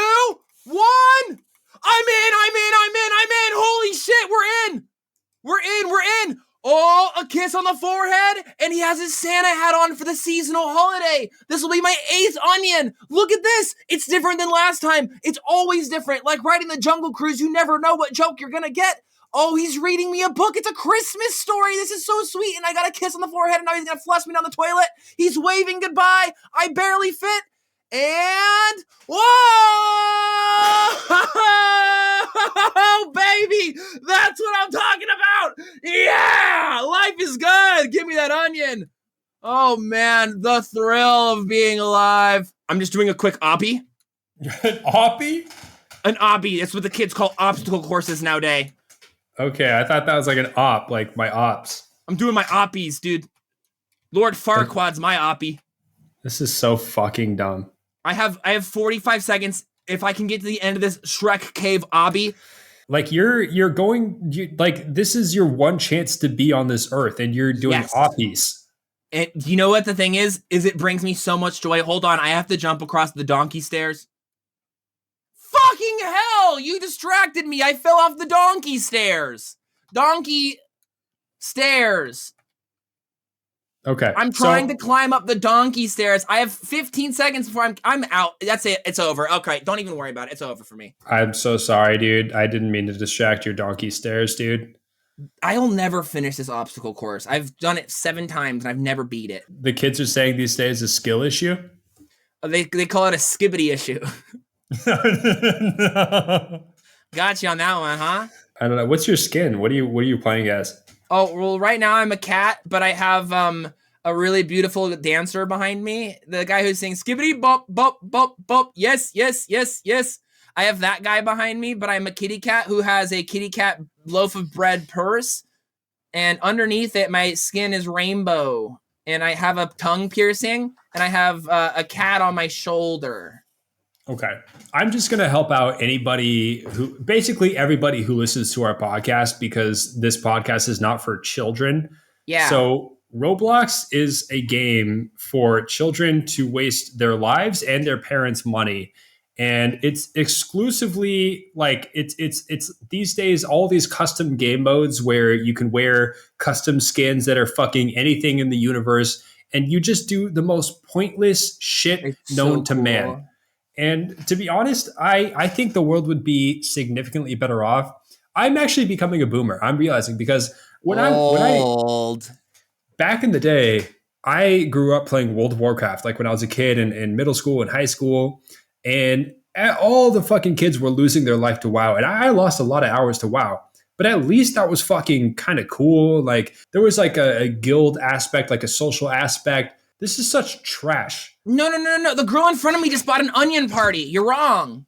1. I'm in. Holy shit, we're in. Oh, a kiss on the forehead, and he has his Santa hat on for the seasonal holiday. This will be my 8th onion. Look at this. It's different than last time. It's always different. Like riding the Jungle Cruise, you never know what joke you're gonna get. Oh, he's reading me a book. It's a Christmas story. This is so sweet. And I got a kiss on the forehead, and now he's going to flush me down the toilet. He's waving goodbye. I barely fit. And whoa, baby. That's what I'm talking about. Yeah, life is good. Give me that onion. Oh, man, the thrill of being alive. I'm just doing a quick oppie. An oppie? An oppie. That's what the kids call obstacle courses nowadays. Okay, I thought that was like an op, like my ops. I'm doing my oppies, dude. Lord Farquaad's my oppie. This is so fucking dumb. I have 45 seconds. If I can get to the end of this Shrek cave obby. Like like this is your one chance to be on this earth, and you're doing Yes. oppies. And you know what the thing is? It brings me so much joy. Hold on, I have to jump across the donkey stairs. Fucking hell! You distracted me. I fell off the donkey stairs. Donkey stairs. Okay, I'm trying to climb up the donkey stairs. I have 15 seconds before I'm out. That's it. It's over. Okay, don't even worry about it. It's over for me. I'm so sorry, dude. I didn't mean to distract your donkey stairs, dude. I'll never finish this obstacle course. I've done it 7 times and I've never beat it. The kids are saying these days a skill issue. They call it a skibbity issue. No. Got you on that one, huh? I don't know. What's your skin? What are you playing as? Oh, well, right now I'm a cat, but I have a really beautiful dancer behind me. The guy who sings skibbity bop bop bop bop. Yes, yes, yes, yes. I have that guy behind me, but I'm a kitty cat who has a kitty cat loaf of bread purse. And underneath it, my skin is rainbow. And I have a tongue piercing, and I have a cat on my shoulder. Okay. I'm just going to help out basically everybody who listens to our podcast, because this podcast is not for children. Yeah. So Roblox is a game for children to waste their lives and their parents' money. And it's exclusively like it's these days all these custom game modes where you can wear custom skins that are fucking anything in the universe, and you just do the most pointless shit It's known so to cool. man. And to be honest, I think the world would be significantly better off. I'm actually becoming a boomer. I'm realizing because when I Old. back in the day, I grew up playing World of Warcraft, like when I was a kid in middle school and high school, and all the fucking kids were losing their life to WoW, and I lost a lot of hours to WoW. But at least that was fucking kind of cool. Like there was like a guild aspect, like a social aspect. This is such trash. No. The girl in front of me just bought an onion party. You're wrong.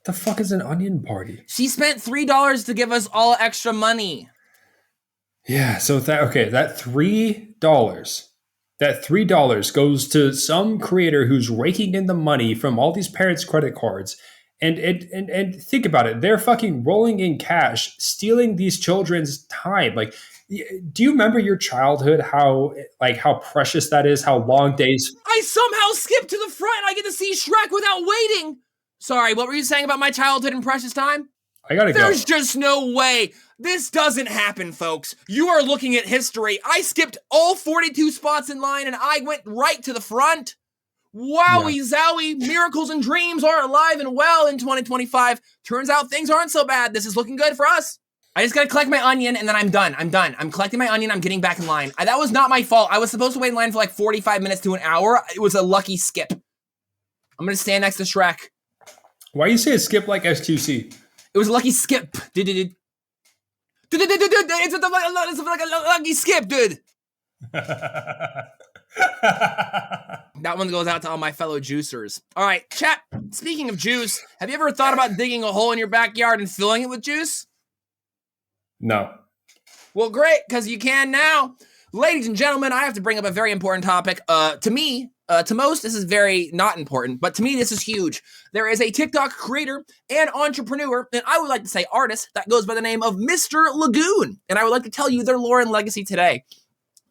The fuck is an onion party? She spent $3 to give us all extra money. Yeah, so that $3 goes to some creator who's raking in the money from all these parents' credit cards. And think about it, they're fucking rolling in cash, stealing these children's time. Like, do you remember your childhood? How precious that is? How long days? I somehow skipped to the front and I get to see Shrek without waiting. Sorry, what were you saying about my childhood and precious time? I gotta go. There's just no way. This doesn't happen, folks. You are looking at history. I skipped all 42 spots in line and I went right to the front. Wowie zowie, miracles and dreams are alive and well in 2025. Turns out things aren't so bad. This is looking good for us. I just gotta collect my onion and then I'm done. I'm collecting my onion. I'm getting back in line. That was not my fault. I was supposed to wait in line for like 45 minutes to an hour. It was a lucky skip. I'm gonna stand next to Shrek. Why you say it skip like S2C? It was a lucky skip. It's like a lucky skip, dude. That one goes out to all my fellow juicers. All right, chat. Speaking of juice, have you ever thought about digging a hole in your backyard and filling it with juice? No. Well, great, because you can now. Ladies and gentlemen, I have to bring up a very important topic. To me, to most, this is very not important, but to me, this is huge. There is a TikTok creator and entrepreneur, and I would like to say artist, that goes by the name of Mr. Lagoon. And I would like to tell you their lore and legacy today.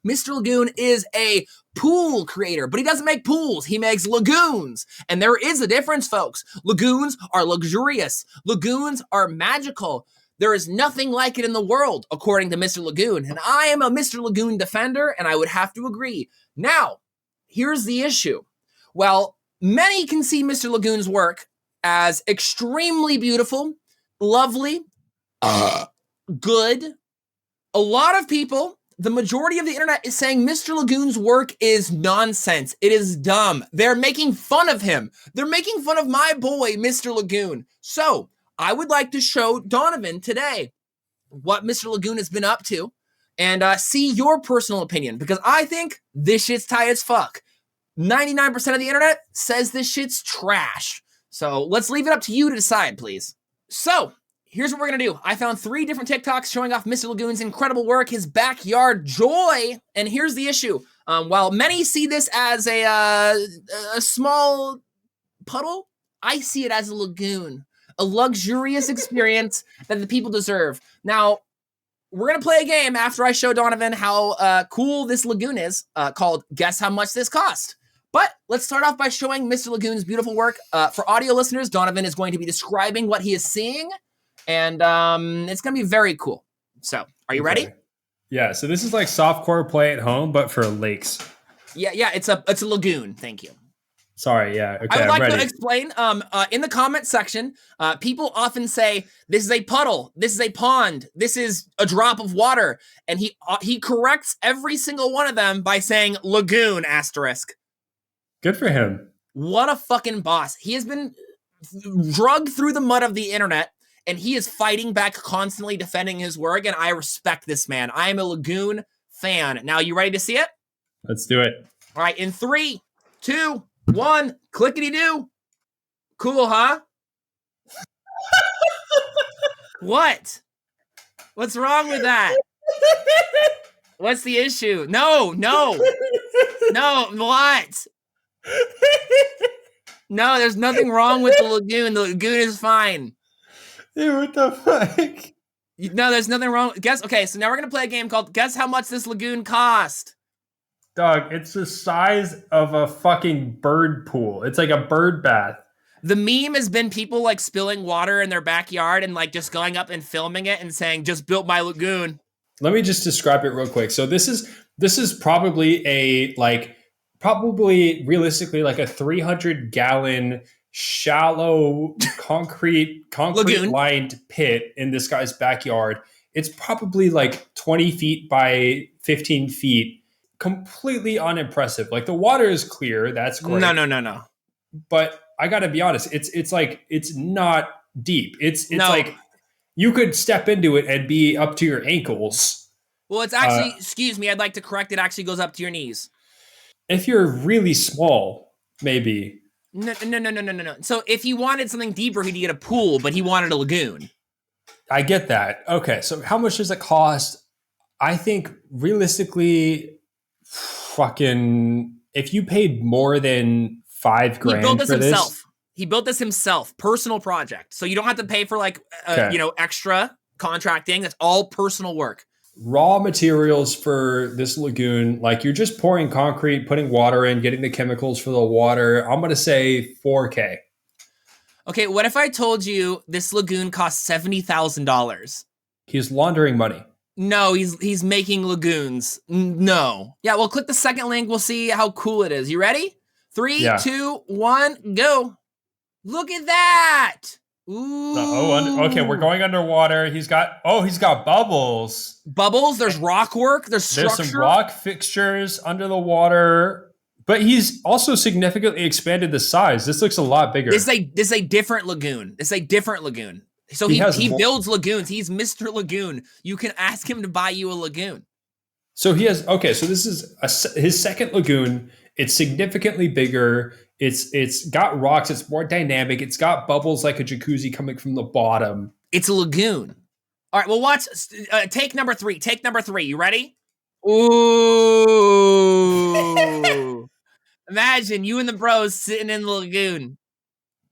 Mr. Lagoon is a pool creator, but he doesn't make pools. He makes lagoons. And there is a difference, folks. Lagoons are luxurious. Lagoons are magical. There is nothing like it in the world, according to Mr. Lagoon. And I am a Mr. Lagoon defender, and I would have to agree. Now, here's the issue. Well, many can see Mr. Lagoon's work as extremely beautiful, lovely, good. A lot of people, the majority of the internet is saying Mr. Lagoon's work is nonsense. It is dumb. They're making fun of him. They're making fun of my boy, Mr. Lagoon. So, I would like to show Donovan today what Mr. Lagoon has been up to and see your personal opinion, because I think this shit's tight as fuck. 99% of the internet says this shit's trash. So let's leave it up to you to decide, please. So here's what we're going to do. I found 3 different TikToks showing off Mr. Lagoon's incredible work, his backyard joy. And here's the issue. While many see this as a small puddle, I see it as a lagoon. A luxurious experience that the people deserve. Now, we're going to play a game after I show Donovan how cool this lagoon is, called Guess How Much This Cost. But let's start off by showing Mr. Lagoon's beautiful work. For audio listeners, Donovan is going to be describing what he is seeing, and it's going to be very cool. So, are you ready? Yeah, so this is like softcore play at home, but for lakes. Yeah, it's a lagoon. Thank you. Sorry, yeah. Okay, I would like to explain, in the comment section, people often say, this is a puddle, this is a pond, this is a drop of water, and he corrects every single one of them by saying lagoon, asterisk. Good for him. What a fucking boss. He has been drugged through the mud of the internet, and he is fighting back, constantly defending his work, and I respect this man. I am a Lagoon fan. Now, you ready to see it? Let's do it. All right, in 3, 2, 1, clickety-doo. Cool, huh? What? What's wrong with that? What's the issue? No, what? No, there's nothing wrong with the lagoon. The lagoon is fine. Dude, what the fuck? No, there's nothing wrong. Okay, so now we're going to play a game called Guess How Much This Lagoon Cost. Dog, it's the size of a fucking bird pool. It's like a bird bath. The meme has been people like spilling water in their backyard and like just going up and filming it and saying, just built my lagoon. Let me just describe it real quick. So this is probably realistically like a 300-gallon shallow concrete Lagoon. lined pit in this guy's backyard. It's probably like 20 feet by 15 feet. Completely unimpressive. Like the water is clear. That's great. No. But I got to be honest. It's like it's not deep. It's No. like you could step into it and be up to your ankles. Well, it's actually, excuse me, I'd like to correct. It actually goes up to your knees. If you're really small, maybe. No. So if he wanted something deeper, he'd get a pool, but he wanted a lagoon. I get that. Okay, so how much does it cost? I think realistically, if you paid more than $5,000 He built this for himself. this, He built this himself, personal project. So you don't have to pay for like, Okay. Extra contracting. That's all personal work. raw materials for this lagoon, like you're just pouring concrete, putting water in, getting the chemicals for the water. I'm going to say $4,000. Okay, what if I told you this lagoon costs $70,000? He's laundering money. No, he's making lagoons. No. Yeah, well, click the second link. We'll see how cool it is. You ready? 3, Yeah. 2, 1, go. Look at that. Ooh. Okay, we're going underwater. He's got bubbles. Bubbles. There's rock work. There's structure. There's some rock fixtures under the water. But he's also significantly expanded the size. This looks a lot bigger. This is a different lagoon. So he builds lagoons. He's Mr. Lagoon. You can ask him to buy you a lagoon. So he has, okay, so this is his second lagoon. It's significantly bigger. It's got rocks. It's more dynamic. It's got bubbles like a jacuzzi coming from the bottom. It's a lagoon. All right, well, watch. Take number 3. Take number 3. You ready? Ooh. Imagine you and the bros sitting in the lagoon.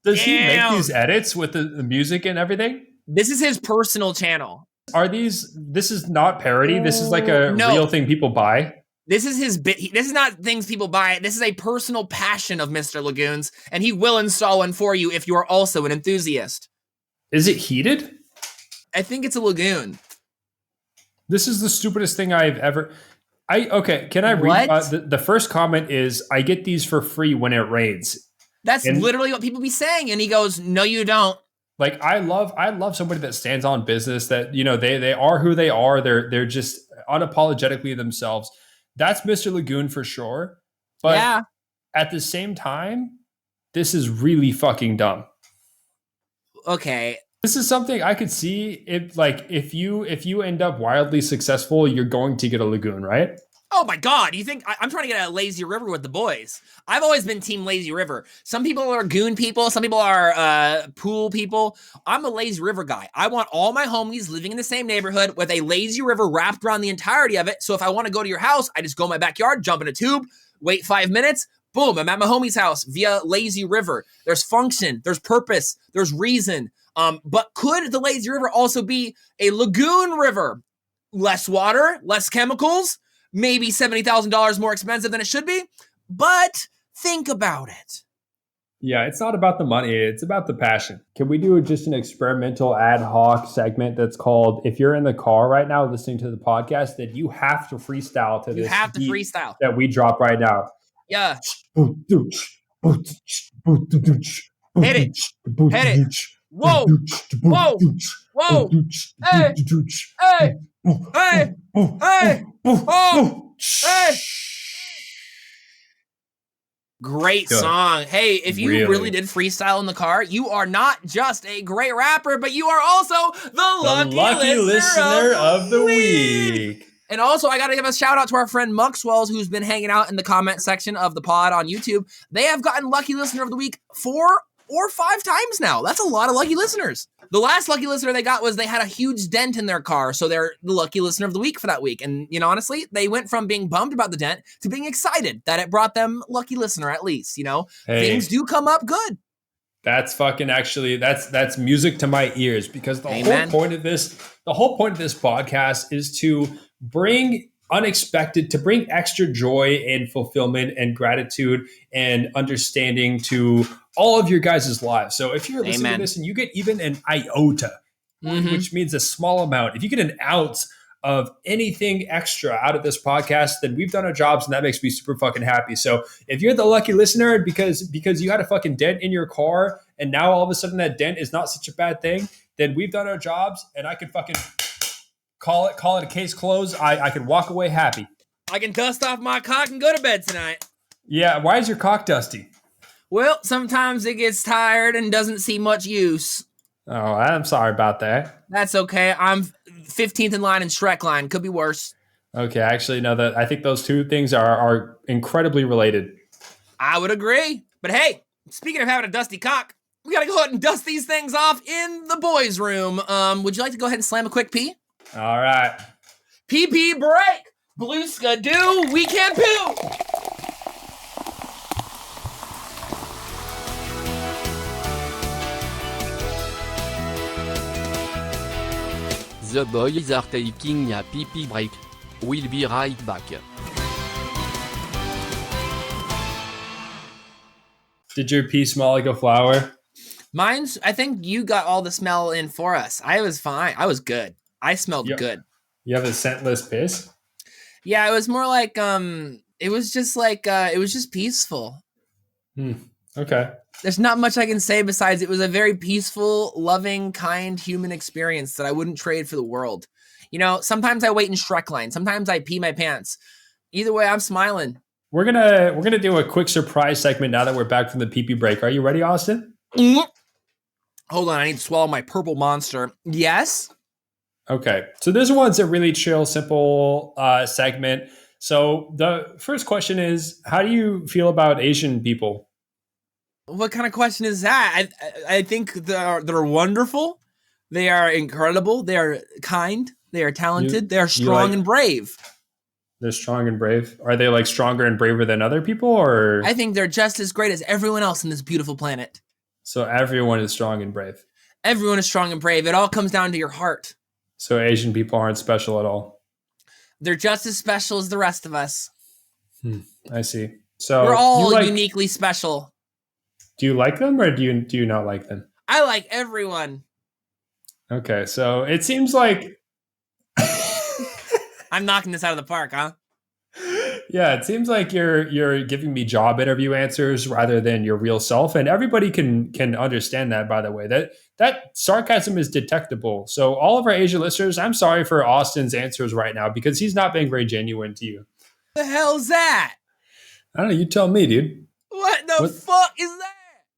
Does he make Damn. these edits with the music and everything? This is his personal channel. This is not parody. This is like a No. real thing people buy. This is his bit. This is not things people buy. This is a personal passion of Mr. Lagoons, and he will install one for you if you are also an enthusiast. Is it heated? I think it's a lagoon. This is the stupidest thing I've ever. Can I read? What? The first comment is, I get these for free when it rains. That's literally what people be saying, and he goes, "No, you don't." Like I love somebody that stands on business, that they are who they are. They're just unapologetically themselves. That's Mr. Lagoon for sure. But Yeah. at the same time, this is really fucking dumb. Okay. This is something I could see if you end up wildly successful, you're going to get a lagoon, right? Oh my God. You think I'm trying to get a lazy river with the boys? I've always been team lazy river. Some people are goon people. Some people are pool people. I'm a lazy river guy. I want all my homies living in the same neighborhood with a lazy river wrapped around the entirety of it. So if I want to go to your house, I just go in my backyard, jump in a tube, wait 5 minutes. Boom, I'm at my homie's house via lazy river. There's function, there's purpose, there's reason. But could the lazy river also be a lagoon river? Less water, less chemicals, maybe $70,000 more expensive than it should be. But think about it. Yeah, it's not about the money. It's about the passion. Can we do just an experimental ad hoc segment that's called, if you're in the car right now listening to the podcast, then you have to freestyle to this. You have to beat freestyle. that we drop right now. Yeah. Hit it. Hit it. Whoa. Whoa. Whoa. Hey. Hey. Hey. Hey. Oh. Hey. Great Good. song. Hey, if you really did freestyle in the car, you are not just a great rapper, but you are also the lucky listener of the week. And also, I got to give a shout out to our friend Muxwells, who's been hanging out in the comment section of the pod on YouTube. They have gotten Lucky Listener of the Week 4 or 5 times now. That's a lot of lucky listeners. The last lucky listener they got was they had a huge dent in their car, so they're the lucky listener of the week for that week. And, honestly, they went from being bummed about the dent to being excited that it brought them lucky listener at least, Hey, things do come up good. That's fucking that's music to my ears, because the whole point of this podcast is to bring extra joy and fulfillment and gratitude and understanding to all of your guys' lives. So if you're listening Amen. to this and you get even an iota, which means a small amount, if you get an ounce of anything extra out of this podcast, then we've done our jobs, and that makes me super fucking happy. So if you're the lucky listener because you had a fucking dent in your car and now all of a sudden that dent is not such a bad thing, then we've done our jobs, and I can fucking call it a case closed. I can walk away happy. I can dust off my cock and go to bed tonight. Yeah, why is your cock dusty? Well, sometimes it gets tired and doesn't see much use. Oh, I'm sorry about that. That's okay. I'm 15th in line in Shrek line. Could be worse. Okay, actually, no, I think those two things are incredibly related. I would agree. But hey, speaking of having a dusty cock, we got to go ahead and dust these things off in the boys' room. Would you like to go ahead and slam a quick pee? All right. PeePee Break. Blue skadoo. We can poo. The boys are taking a PeePee break. We'll be right back. Did your pee smell like a flower? Mine's, I think you got all the smell in for us. I was fine. I was good. I smelled good. You have a scentless piss? Yeah, it was more like, it was just peaceful. Okay. There's not much I can say besides it was a very peaceful, loving, kind human experience that I wouldn't trade for the world. You know, sometimes I wait in Shrek line. Sometimes I pee my pants. Either way, I'm smiling. We're gonna do a quick surprise segment now that we're back from the PeePee break. Are you ready, Austin? Hold on, I need to swallow my purple monster. Yes? Okay. So this one's a really chill, simple segment. So the first question is, how do you feel about Asian people? What kind of question is that? I think they're wonderful. They are incredible. They are kind. They are talented. They are strong and brave. They're strong and brave. Are they like stronger and braver than other people, or? I think they're just as great as everyone else in this beautiful planet. So everyone is strong and brave. Everyone is strong and brave. It all comes down to your heart. So Asian people aren't special at all. They're just as special as the rest of us. I see. So we're all uniquely special. Do you like them, or do you not like them? I like everyone. Okay, so it seems like I'm knocking this out of the park, huh? Yeah, it seems like you're giving me job interview answers rather than your real self, and everybody can understand that. By the way, that sarcasm is detectable. So all of our Asian listeners, I'm sorry for Austin's answers right now because he's not being very genuine to you. The hell's that? I don't know. You tell me, dude. What the fuck is that?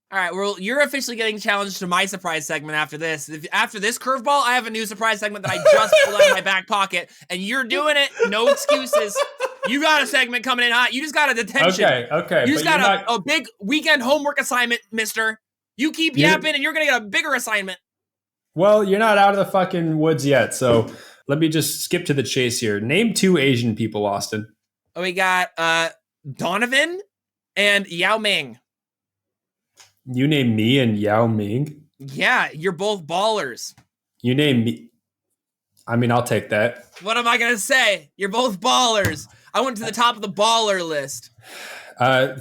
All right, well, you're officially getting challenged to my surprise segment after this. After this curveball, I have a new surprise segment that I just pulled out of my back pocket, and you're doing it. No excuses. You got a segment coming in hot. You just got a detention. Okay. You just got a big weekend homework assignment, mister. You keep yapping, and you're going to get a bigger assignment. Well, you're not out of the fucking woods yet, so let me just skip to the chase here. Name 2 Asian people, Austin. We got Donovan and Yao Ming. You name me and Yao Ming? Yeah, you're both ballers. You name me. I mean, I'll take that. What am I going to say? You're both ballers. I went to the top of the baller list.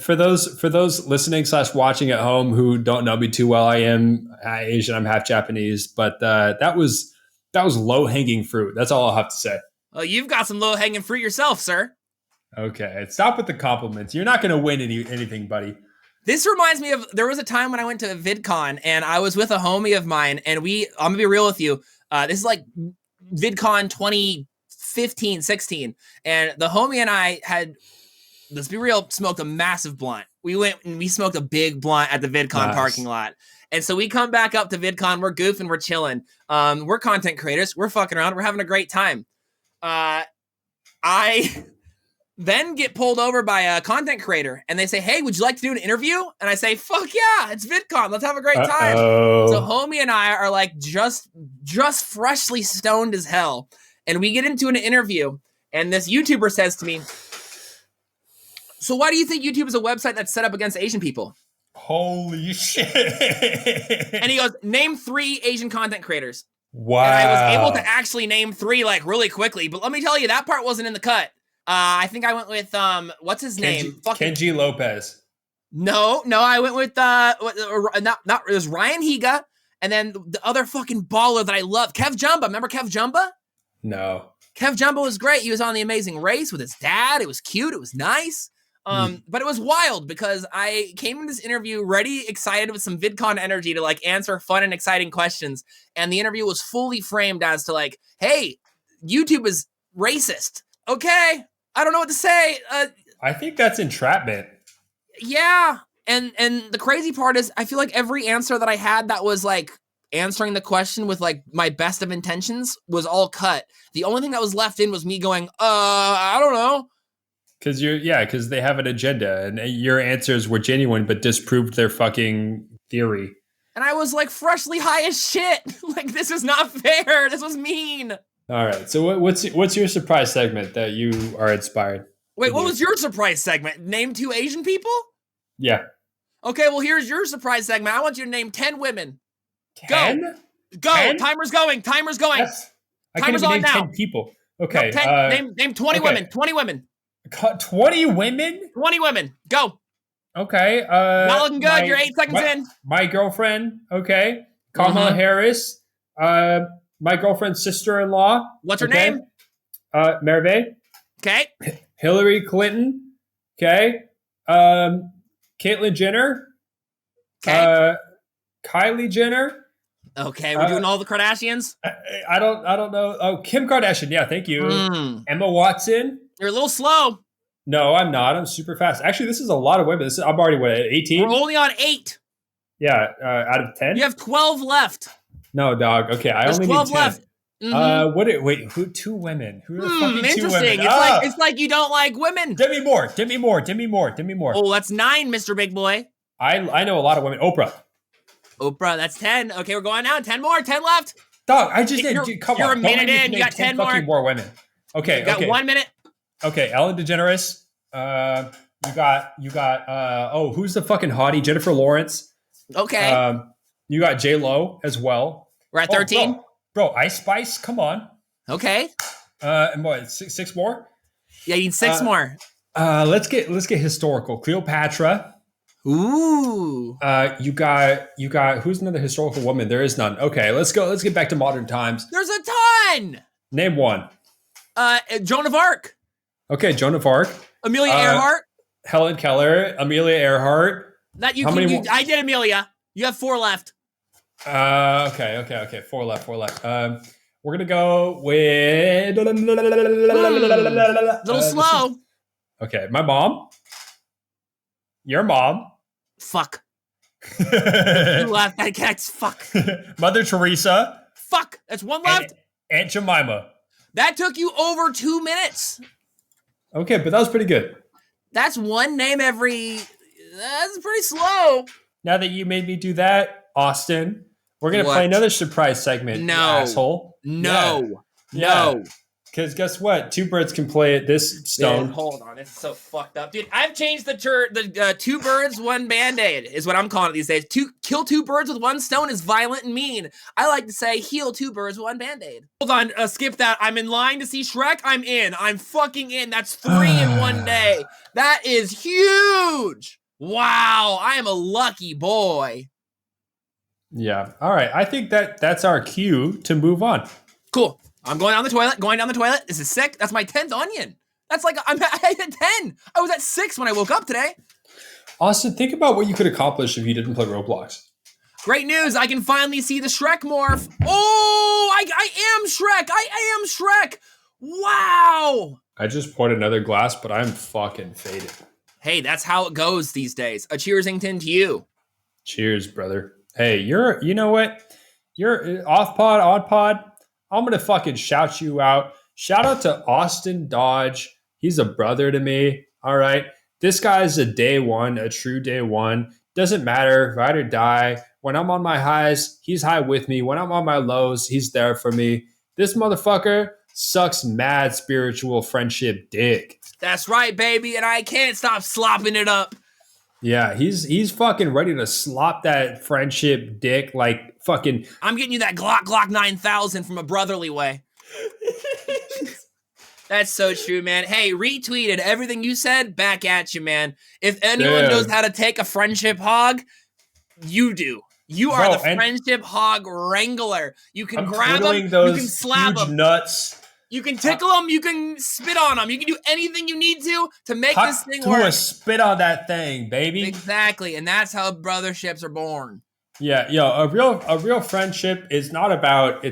For those listening / watching at home who don't know me too well, I am Asian. I'm half Japanese, but that was low hanging fruit. That's all I'll have to say. Well, you've got some low hanging fruit yourself, sir. Okay, stop with the compliments. You're not going to win anything, buddy. This reminds me of, there was a time when I went to VidCon and I was with a homie of mine and I'm going to be real with you. This is like VidCon 2015, 16. And the homie and I had, let's be real, smoked a massive blunt. We went and we smoked a big blunt at the VidCon parking lot. And so we come back up to VidCon, we're goofing, we're chilling. We're content creators, we're fucking around, we're having a great time. I then get pulled over by a content creator and they say, hey, would you like to do an interview? And I say, fuck yeah, it's VidCon. Let's have a great time. So homie and I are like just freshly stoned as hell. And we get into an interview and this YouTuber says to me, so why do you think YouTube is a website that's set up against Asian people? Holy shit. And he goes, name 3 Asian content creators. Wow. And I was able to actually name 3 like really quickly. But let me tell you, that part wasn't in the cut. I think I went with, what's his name? Kenji Lopez. No, I went with not it was Ryan Higa, and then the other fucking baller that I love, Kev Jumba. Remember Kev Jumba? No. Kev Jumba was great. He was on The Amazing Race with his dad. It was cute. It was nice. But it was wild because I came in this interview ready, excited with some VidCon energy to like answer fun and exciting questions. And the interview was fully framed as to like, hey, YouTube is racist. Okay. I don't know what to say. I think that's entrapment. Yeah. And the crazy part is I feel like every answer that I had that was like answering the question with like my best of intentions was all cut. The only thing that was left in was me going, I don't know. Because they have an agenda and your answers were genuine but disproved their fucking theory. And I was like freshly high as shit. Like, this is not fair. This was mean. All right. So what's your surprise segment that you are inspired? Wait, what was your surprise segment? Name 2 Asian people? Yeah. Okay, well, here's your surprise segment. I want you to name 10 women. 10? Go. 10? Timer's going. Yes. I Timer's can't on even name now. 10 people. Okay. Name 20 women. 20 women. 20 women? 20 women. Go. Okay. Not looking good. You're 8 seconds in. My girlfriend. Okay. Kamala Harris. My girlfriend's sister-in-law. What's her name? Merve. Okay. Hillary Clinton. Okay. Caitlyn Jenner. Okay. Kylie Jenner. Okay, we're doing all the Kardashians. I don't know. Oh, Kim Kardashian. Yeah, thank you. Emma Watson. You're a little slow. No, I'm not. I'm super fast. Actually, this is a lot of women. I'm already at 18. We're only on 8. Yeah, out of 10. You have 12 left. No, dog. Okay, There's only 12 need 10. left. Mm-hmm. Wait, who? 2 women? Who are the fucking 2 interesting. women? It's like you don't like women. Demi Moore. Oh, that's 9, Mr. Big Boy. I know a lot of women. Oprah, that's 10. Okay, we're going now. 10 more. 10 left. Dog, I just did. Come on. You're a minute Don't make me in. You name got 10 more. fucking more women. Okay, You got 1 minute. Okay, Ellen DeGeneres. You got. Who's the fucking hottie? Jennifer Lawrence. Okay. You got J Lo as well. We're at 13. Bro, Ice Spice. Come on. Okay. And what? Six more. Yeah, you need 6 more. Let's get historical. Cleopatra. Ooh. You got who's another historical woman? There is none. Okay, let's go. Let's get back to modern times. There's a ton. Name one. Joan of Arc. Okay, Joan of Arc. Amelia Earhart. Helen Keller. Amelia Earhart. That How many more? I did Amelia. You have 4 left. Okay. 4 left. We're gonna go with A little slow. Okay, my mom. Your mom. Fuck. You left. That's fuck. Mother Teresa. Fuck. That's 1 left. Aunt Jemima. That took you over 2 minutes. Okay, but that was pretty good. That's 1 name every. That's pretty slow. Now that you made me do that, Austin, we're gonna play another surprise segment. No, you asshole. No. Because guess what? 2 birds can play at this stone. Dude, hold on, it's so fucked up, dude. I've changed the 2 birds, 1 band-aid is what I'm calling it these days. Kill 2 birds with 1 stone is violent and mean. I like to say heal 2 birds with 1 band-aid. Hold on, skip that. I'm in line to see Shrek. I'm in. I'm fucking in. That's 3 in 1 day. That is huge. Wow, I am a lucky boy. Yeah. All right. I think that's our cue to move on. Cool. I'm going down the toilet. This is sick. That's my 10th onion. That's like, I hit 10. I was at 6 when I woke up today. Austin, think about what you could accomplish if you didn't play Roblox. Great news. I can finally see the Shrek morph. Oh, I am Shrek. I am Shrek. Wow. I just poured another glass, but I'm fucking faded. Hey, that's how it goes these days. A cheersington to you. Cheers, brother. Hey, you know what? You're off pod, on pod. I'm going to fucking shout you out. Shout out to Austin Dodge. He's a brother to me. All right. This guy's a day one, a true day one. Doesn't matter, ride or die. When I'm on my highs, he's high with me. When I'm on my lows, he's there for me. This motherfucker sucks mad spiritual friendship dick. That's right, baby. And I can't stop slopping it up. Yeah, he's fucking ready to slop that friendship dick like fucking. I'm getting you that Glock 9000 from a brotherly way. That's so true, man. Hey, retweeted everything you said back at you, man. If anyone knows how to take a friendship hog, you do. You are the friendship hog wrangler. You can grab them, you can slap them, nuts. you can tickle them, you can spit on them, you can do anything you need to make this thing to work. A spit on that thing, baby. Exactly, and that's how brotherships are born. Yeah, a real friendship is not about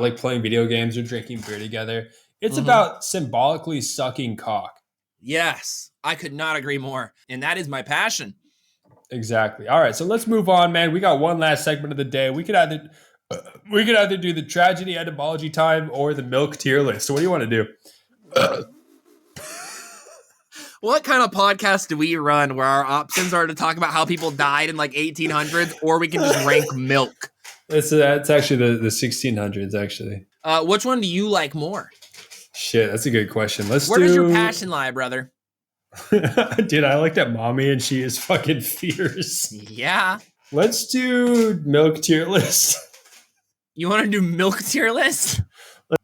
like playing video games or drinking beer together. It's about symbolically sucking cock. Yes, I could not agree more, and that is my passion. Exactly. All right, so let's move on, man. We got one last segment of the day. We could either do the tragedy etymology time or the milk tier list. So what do you want to do? What kind of podcast do we run where our options are to talk about how people died in like 1800s, or we can just rank milk? That's actually the 1600s, actually. Which one do you like more? Shit, that's a good question. Where does your passion lie, brother? Dude, I like that mommy and she is fucking fierce. Yeah. Let's do milk tier list. You want to do milk tier list?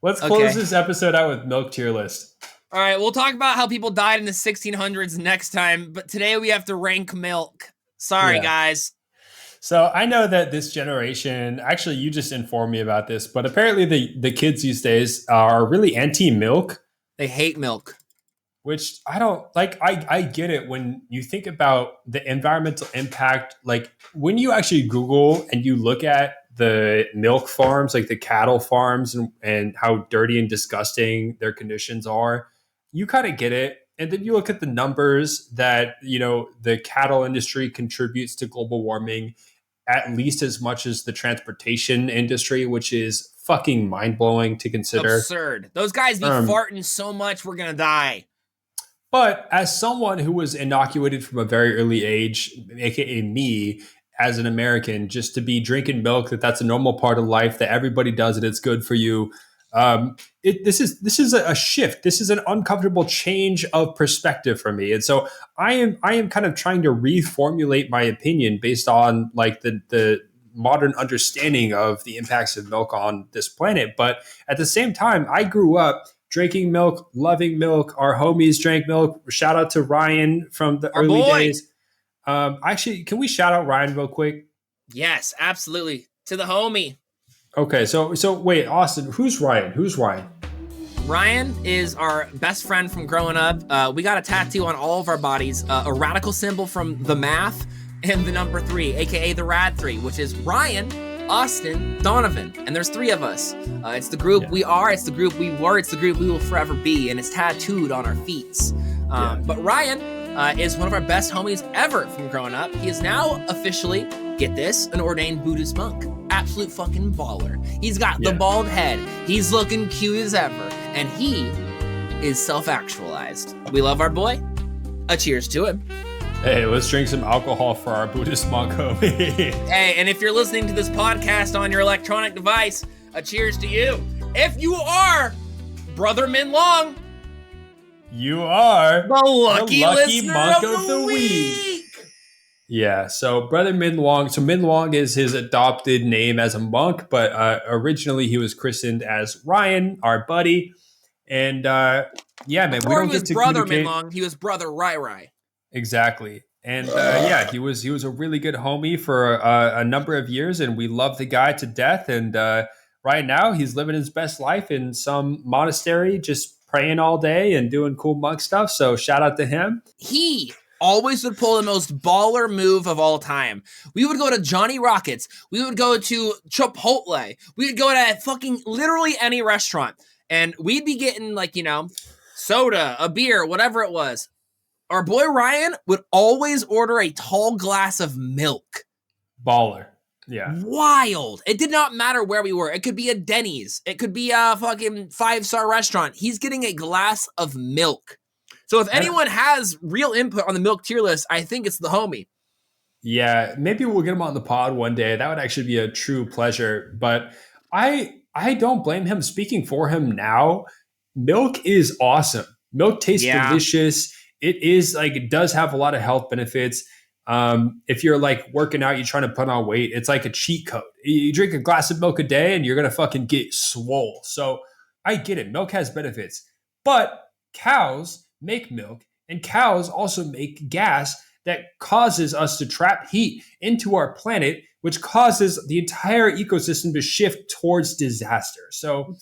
Let's close this episode out with milk tier list. All right, we'll talk about how people died in the 1600s next time, but today we have to rank milk. Sorry, guys. So I know that this generation, actually you just informed me about this, but apparently the kids these days are really anti-milk. They hate milk. Which I don't like. I get it when you think about the environmental impact. Like when you actually Google and you look at the milk farms, like the cattle farms and how dirty and disgusting their conditions are, you kind of get it. And then you look at the numbers that, the cattle industry contributes to global warming at least as much as the transportation industry, which is fucking mind-blowing to consider. Absurd. Those guys be farting so much, we're going to die. But as someone who was inoculated from a very early age, aka me, as an American, just to be drinking milk, that's a normal part of life, that everybody does it, it's good for you. This is a shift. This is an uncomfortable change of perspective for me, and so I am kind of trying to reformulate my opinion based on like the modern understanding of the impacts of milk on this planet. But at the same time, I grew up drinking milk, loving milk. Our homies drank milk. Shout out to Ryan from the early days. Actually, can we shout out Ryan real quick? Yes, absolutely. To the homie. Okay, so wait, Austin, who's Ryan? Ryan is our best friend from growing up. We got a tattoo on all of our bodies, a radical symbol from the math and the number 3, aka the Rad 3, which is Ryan, Austin, Donovan, and there's 3 of us. It's the group we are, it's the group we were, it's the group we will forever be, and it's tattooed on our feet. But Ryan is one of our best homies ever from growing up. He is now officially, get this, an ordained Buddhist monk. Absolute fucking baller. He's got the bald head. He's looking cute as ever. And he is self-actualized. We love our boy. A cheers to him. Hey, let's drink some alcohol for our Buddhist monk homie. Hey, and if you're listening to this podcast on your electronic device, a cheers to you. If you are Brother Min Long, you are the lucky monk of the week. Yeah, so Brother Min Long. So Min Long is his adopted name as a monk, but originally he was christened as Ryan, our buddy. And man, before we don't get to Brother Min Long, he was Brother Rai Rai. Exactly. And he was a really good homie for a number of years, and we love the guy to death. And right now he's living his best life in some monastery, just praying all day and doing cool monk stuff. So shout out to him. He always would pull the most baller move of all time. We would go to Johnny Rockets. We would go to Chipotle. We would go to fucking literally any restaurant. And we'd be getting soda, a beer, whatever it was. Our boy Ryan would always order a tall glass of milk. Baller. Yeah. Wild. It did not matter where we were. It could be a Denny's. It could be a fucking 5-star restaurant. He's getting a glass of milk. So if anyone has real input on the milk tier list, I think it's the homie. Yeah, maybe we'll get him on the pod one day. That would actually be a true pleasure. But I don't blame him. Speaking for him now, milk is awesome. Milk tastes delicious. It does have a lot of health benefits. If you're working out, you're trying to put on weight, it's like a cheat code. You drink a glass of milk a day and you're going to fucking get swole. So I get it. Milk has benefits. But cows make milk, and cows also make gas that causes us to trap heat into our planet, which causes the entire ecosystem to shift towards disaster. So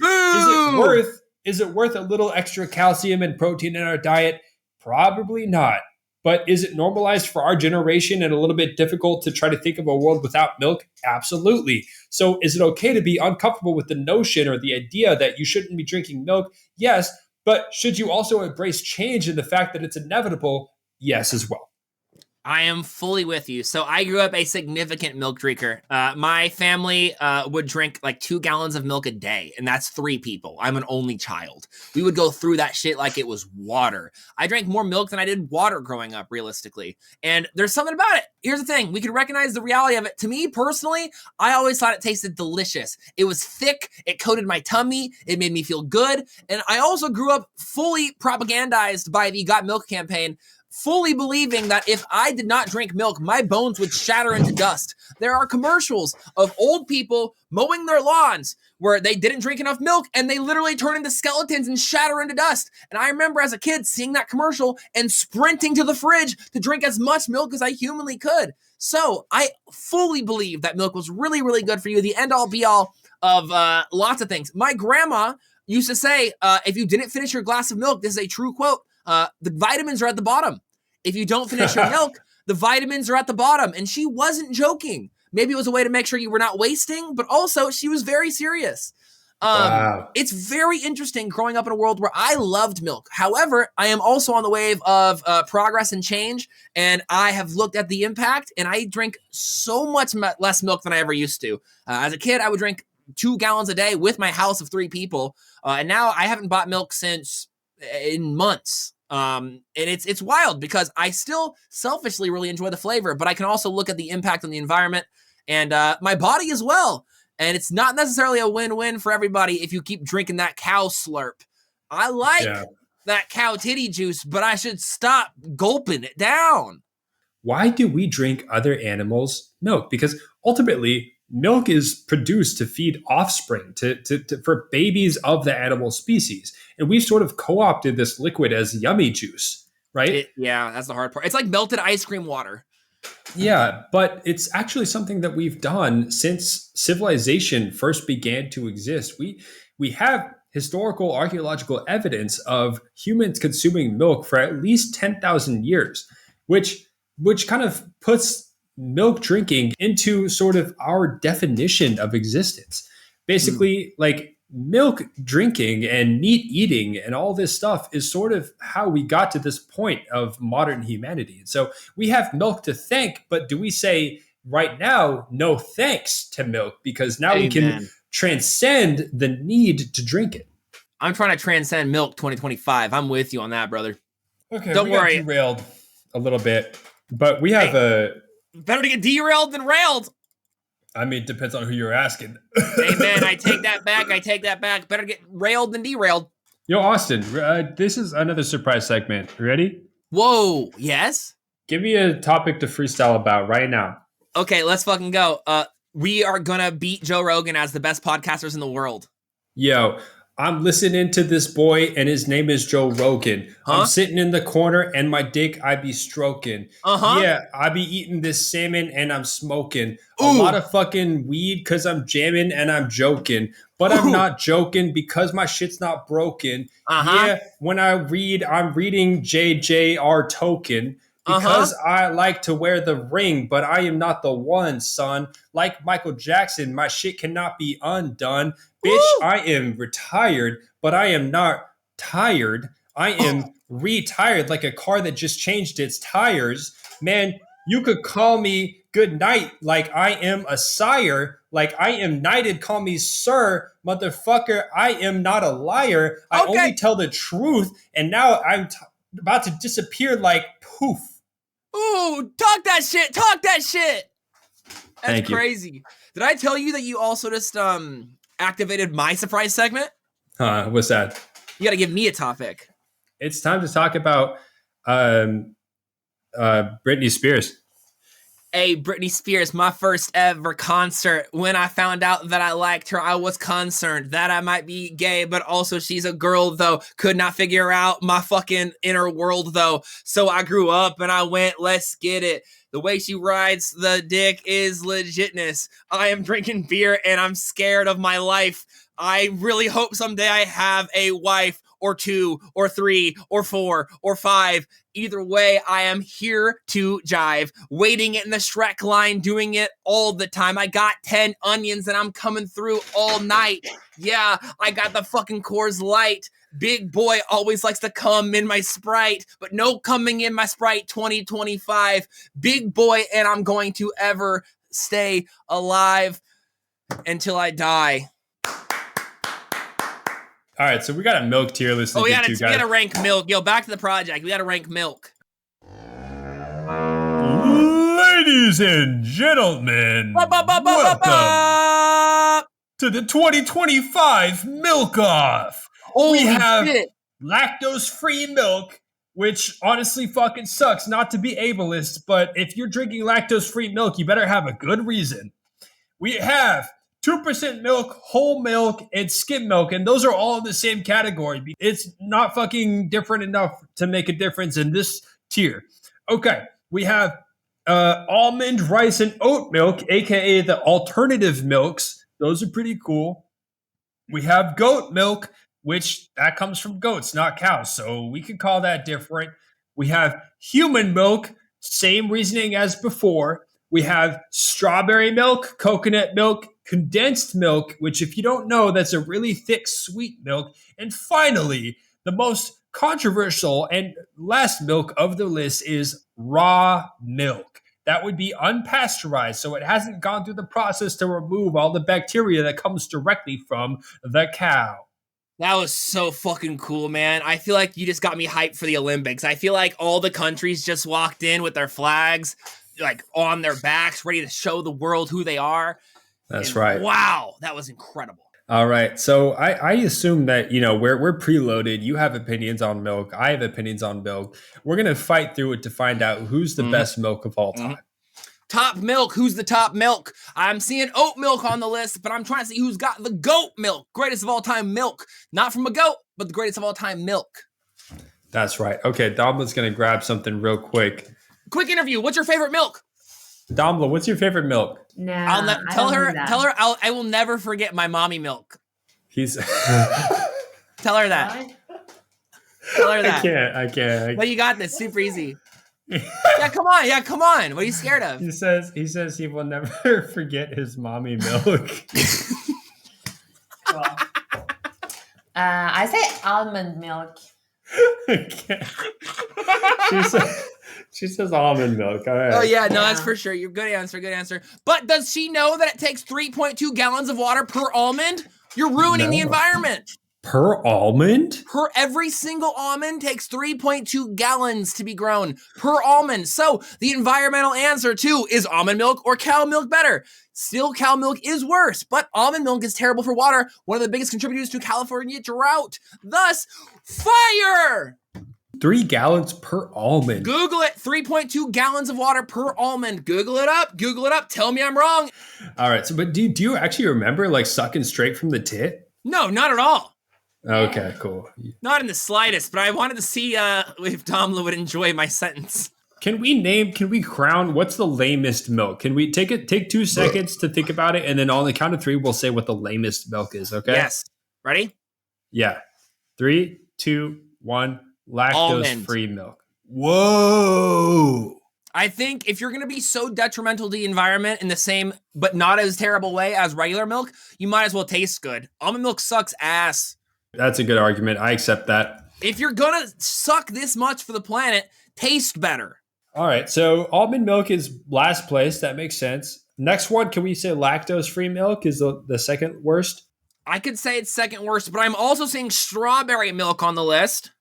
is it worth a little extra calcium and protein in our diet? Probably not. But is it normalized for our generation and a little bit difficult to try to think of a world without milk? Absolutely. So is it okay to be uncomfortable with the notion or the idea that you shouldn't be drinking milk? Yes. But should you also embrace change in the fact that it's inevitable? Yes, as well. I am fully with you. So I grew up a significant milk drinker. My family would drink like 2 gallons of milk a day, and that's 3 people. I'm an only child. We would go through that shit like it was water. I drank more milk than I did water growing up, realistically. And there's something about it. Here's the thing. We can recognize the reality of it. To me, personally, I always thought it tasted delicious. It was thick. It coated my tummy. It made me feel good. And I also grew up fully propagandized by the Got Milk campaign, fully believing that if I did not drink milk, my bones would shatter into dust. There are commercials of old people mowing their lawns where they didn't drink enough milk and they literally turn into skeletons and shatter into dust. And I remember as a kid seeing that commercial and sprinting to the fridge to drink as much milk as I humanly could. So I fully believe that milk was really, really good for you. The end all be all of lots of things. My grandma used to say, if you didn't finish your glass of milk, this is a true quote, the vitamins are at the bottom. If you don't finish your milk, the vitamins are at the bottom. And she wasn't joking. Maybe it was a way to make sure you were not wasting, but also she was very serious. Wow. It's very interesting growing up in a world where I loved milk. However, I am also on the wave of progress and change, and I have looked at the impact, and I drink so much less milk than I ever used to. As a kid, I would drink 2 gallons a day with my house of 3 people, and now I haven't bought milk since in months. And it's wild because I still selfishly really enjoy the flavor, but I can also look at the impact on the environment and my body as well. And it's not necessarily a win-win for everybody if you keep drinking that cow slurp. I like that cow titty juice, but I should stop gulping it down. Why do we drink other animals' milk? Because ultimately, milk is produced to feed offspring, for babies of the animal species. And we've sort of co-opted this liquid as yummy juice, right? Yeah, that's the hard part. It's like melted ice cream water. Yeah, but it's actually something that we've done since civilization first began to exist. We have historical archaeological evidence of humans consuming milk for at least 10,000 years, which kind of puts milk drinking into sort of our definition of existence. Basically, like milk drinking and meat eating and all this stuff is sort of how we got to this point of modern humanity. And so we have milk to thank, but do we say right now, no thanks to milk because now we can transcend the need to drink it? I'm trying to transcend milk 2025. I'm with you on that, brother. Okay, Don't worry. Got derailed a little bit, but we have better to get derailed than railed. I mean, it depends on who you're asking. Hey, man, I take that back. Better get railed than derailed. Yo, Austin, this is another surprise segment. Ready? Whoa, yes? Give me a topic to freestyle about right now. Okay, let's fucking go. We are gonna beat Joe Rogan as the best podcasters in the world. Yo, I'm listening to this boy, and his name is Joe Rogan. Huh? I'm sitting in the corner, and my dick I be stroking. Uh-huh. Yeah, I be eating this salmon, and I'm smoking. A Ooh. lot of fucking weed, because I'm jamming, and I'm joking. But I'm not joking, because my shit's not broken. Uh-huh. Yeah, when I read, I'm reading JJR Token. Because I like to wear the ring, but I am not the one, son. Like Michael Jackson, my shit cannot be undone. Bitch, I am retired, but I am not tired. I am retired like a car that just changed its tires. Man, you could call me good night like I am a sire. Like I am knighted, call me sir. Motherfucker, I am not a liar. I only tell the truth. And now I'm about to disappear like poof. Ooh, talk that shit. That's Thank you. crazy. Did I tell you that you also just activated my surprise segment? What's that? You got to give me a topic. It's time to talk about Britney Spears. Hey, Britney Spears, my first ever concert. When I found out that I liked her, I was concerned that I might be gay, but also she's a girl, though. Could not figure out my fucking inner world, though. So I grew up and I went, let's get it. The way she rides the dick is legitness. I am drinking beer and I'm scared of my life. I really hope someday I have a wife or 2 or 3 or 4 or 5. Either way, I am here to jive. Waiting in the Shrek line, doing it all the time. I got 10 onions and I'm coming through all night. Yeah, I got the fucking Coors Light. Big boy always likes to come in my Sprite, but no coming in my Sprite 2025. Big boy, and I'm going to ever stay alive until I die. All right, so we got a milk tier list. We gotta rank milk. Yo, back to the project. We gotta rank milk. Ladies and gentlemen, welcome to the 2025 Milk Off. Holy we have shit. lactose-free milk, which honestly fucking sucks, not to be ableist, but if you're drinking lactose-free milk, you better have a good reason. We have 2% milk, whole milk, and skim milk, and those are all in the same category. It's not fucking different enough to make a difference in this tier. Okay, we have almond, rice, and oat milk, aka the alternative milks. Those are pretty cool. We have goat milk, which that comes from goats, not cows, so we could call that different. We have human milk, same reasoning as before. We have strawberry milk, coconut milk, condensed milk, which if you don't know, that's a really thick, sweet milk. And finally, the most controversial and last milk of the list is raw milk. That would be unpasteurized, so it hasn't gone through the process to remove all the bacteria that comes directly from the cow. That was so fucking cool, man. I feel like you just got me hyped for the Olympics. I feel like all the countries just walked in with their flags, like on their backs, ready to show the world who they are. That's right. Wow, that was incredible. All right. So I assume that, we're preloaded. You have opinions on milk. I have opinions on milk. We're going to fight through it to find out who's the best milk of all time. Top milk. Who's the top milk? I'm seeing oat milk on the list, but I'm trying to see who's got the goat milk. Greatest of all time milk. Not from a goat, but the greatest of all time milk. That's right. Okay, Domla's going to grab something real quick. Quick interview. What's your favorite milk? Domla, what's your favorite milk? Nah, tell her I will never forget my mommy milk. Tell her that. Tell her that. I can't. Well, you got this. Super easy. Yeah, come on. What are you scared of? He says he will never forget his mommy milk. I say almond milk. She says almond milk. All right. Oh yeah, no, that's for sure. You're good answer. But does she know that it takes 3.2 gallons of water per almond? You're ruining the environment. Per almond? Every single almond takes 3.2 gallons to be grown per almond. So the environmental answer too is almond milk or cow milk better. Still, cow milk is worse, but almond milk is terrible for water, one of the biggest contributors to California drought. Thus, fire! 3 gallons per almond. Google it. 3.2 gallons of water per almond. Google it up. Tell me I'm wrong. All right. So, but do you actually remember like sucking straight from the tit? No, not at all. Okay, cool. Not in the slightest, but I wanted to see if Domla would enjoy my sentence. Can we crown what's the lamest milk? Can we take 2 seconds to think about it, and then on the count of 3, we'll say what the lamest milk is, okay? Yes. Ready? Yeah. 3, 2, 1. Lactose-free milk. Whoa. I think if you're going to be so detrimental to the environment in the same, but not as terrible way as regular milk, you might as well taste good. Almond milk sucks ass. That's a good argument. I accept that. If you're going to suck this much for the planet, taste better. All right. So almond milk is last place. That makes sense. Next one, can we say lactose-free milk is the second worst? I could say it's second worst, but I'm also seeing strawberry milk on the list.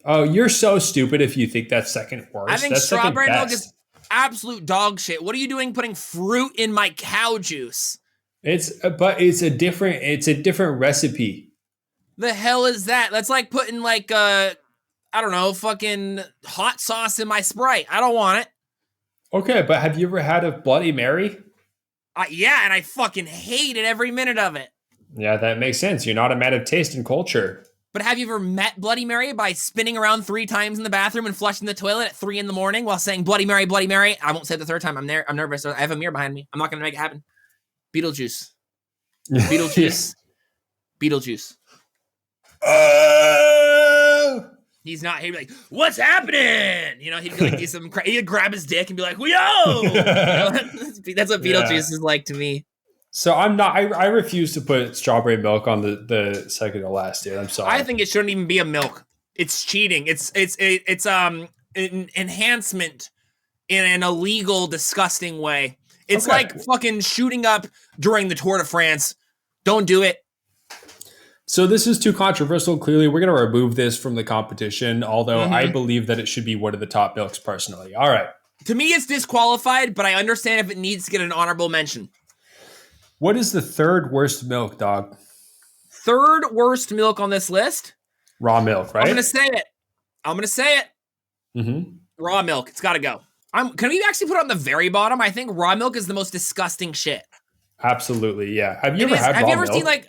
Oh, you're so stupid if you think that's second worst. I think strawberry milk is absolute dog shit. What are you doing putting fruit in my cow juice? It's a different recipe. The hell is that? That's like putting fucking hot sauce in my Sprite. I don't want it. Okay, but have you ever had a Bloody Mary? Yeah, and I fucking hated every minute of it. Yeah, that makes sense. You're not a man of taste and culture. But have you ever met Bloody Mary by spinning around 3 times in the bathroom and flushing the toilet at 3 a.m. while saying Bloody Mary, Bloody Mary? I won't say it the third time. I'm there. I'm nervous. I have a mirror behind me. I'm not going to make it happen. Beetlejuice. Beetlejuice. Beetlejuice. He's not. He'd be like, "What's happening?" You know, he'd be like, do some. He'd grab his dick and be like, "Yo!" You know, that's what Beetlejuice is like to me. So I'm not. I refuse to put strawberry milk on the second to last, dude. I'm sorry. I think it shouldn't even be a milk. It's cheating. It's an enhancement in an illegal, disgusting way. It's like fucking shooting up during the Tour de France. Don't do it. So this is too controversial. Clearly, we're going to remove this from the competition, although I believe that it should be one of the top milks personally. All right. To me, it's disqualified, but I understand if it needs to get an honorable mention. What is the third worst milk, dog? Third worst milk on this list? Raw milk, right? I'm going to say it. Mm-hmm. Raw milk. It's got to go. Can we actually put it on the very bottom? I think raw milk is the most disgusting shit. Absolutely, yeah. Have you ever had raw milk? Have you ever seen, like,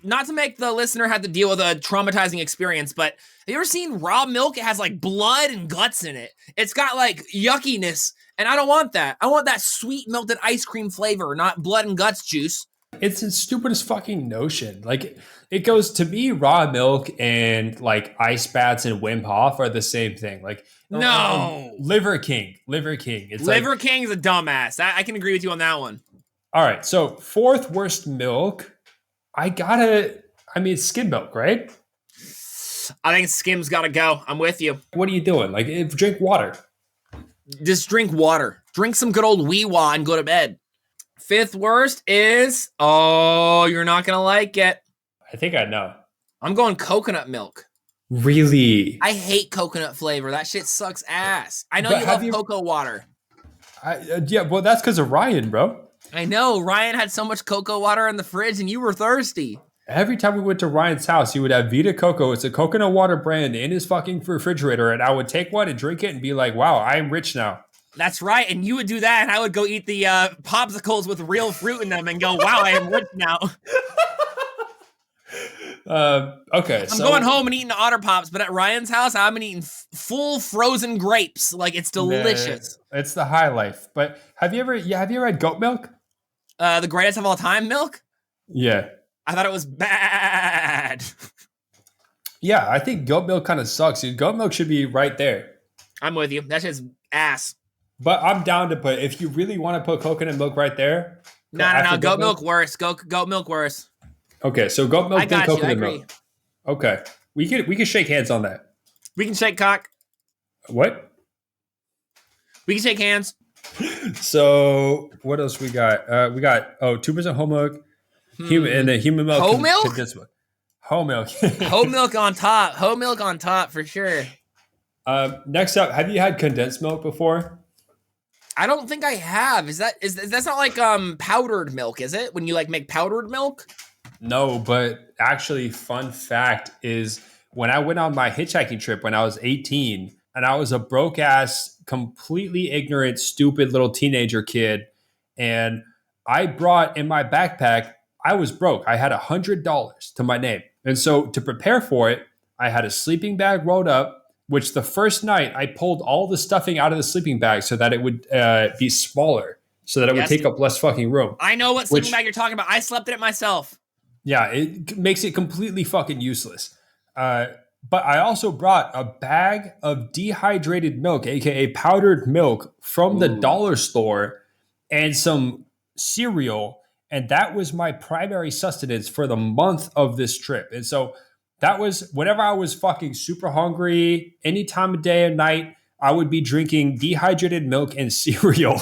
not to make the listener have to deal with a traumatizing experience, but have you ever seen raw milk? It has like blood and guts in it. It's got like yuckiness, and I don't want that. I want that sweet melted ice cream flavor, not blood and guts juice. It's the stupidest fucking notion. Like, it goes to me, raw milk and like ice baths and Wim Hof are the same thing. Like, no. Liver King. It's Liver King's a dumbass. I can agree with you on that one. All right, so fourth worst milk. It's skim milk, right? I think skim's got to go. I'm with you. What are you doing? Like, drink water. Just drink water. Drink some good old wee-wah and go to bed. Fifth worst is, you're not going to like it. I think I know. I'm going coconut milk. Really? I hate coconut flavor. That shit sucks ass. I know you love cocoa water. Yeah, well, that's because of Ryan, bro. I know. Ryan had so much cocoa water in the fridge and you were thirsty. Every time we went to Ryan's house, he would have Vita Coco. It's a coconut water brand in his fucking refrigerator. And I would take one and drink it and be like, wow, I'm rich now. That's right. And you would do that. And I would go eat the popsicles with real fruit in them and go, wow, I am rich now. Okay. I'm going home and eating Otter Pops, but at Ryan's house, I'm eating full frozen grapes. Like, it's delicious. It's the high life. But have you ever had goat milk? The greatest of all time milk? Yeah. I thought it was bad. Yeah, I think goat milk kind of sucks. Dude. Goat milk should be right there. I'm with you. That shit's ass. But I'm down to put, if you really want to put coconut milk right there. No. Goat milk worse. Goat milk worse. Okay, so goat milk and coconut milk. Okay. We can shake hands on that. We can shake cock. What? We can shake hands. So what else we got? We got 2% whole milk, and then human milk. Whole milk? Whole milk. Whole milk on top. Whole milk on top for sure. Next up, have you had condensed milk before? I don't think I have. Is that's not like powdered milk, is it? When you like make powdered milk? No, but actually, fun fact is when I went on my hitchhiking trip when I was 18, and I was a broke ass, completely ignorant, stupid little teenager kid, and I brought in my backpack, I was broke. I had $100 to my name. And so to prepare for it, I had a sleeping bag rolled up, which the first night I pulled all the stuffing out of the sleeping bag so that it would be smaller, so that it would take up less fucking room. I know what sleeping bag you're talking about. I slept in it myself. Yeah, it makes it completely fucking useless. But I also brought a bag of dehydrated milk, aka powdered milk, from the dollar store and some cereal. And that was my primary sustenance for the month of this trip. And so that was whenever I was fucking super hungry, any time of day or night, I would be drinking dehydrated milk and cereal.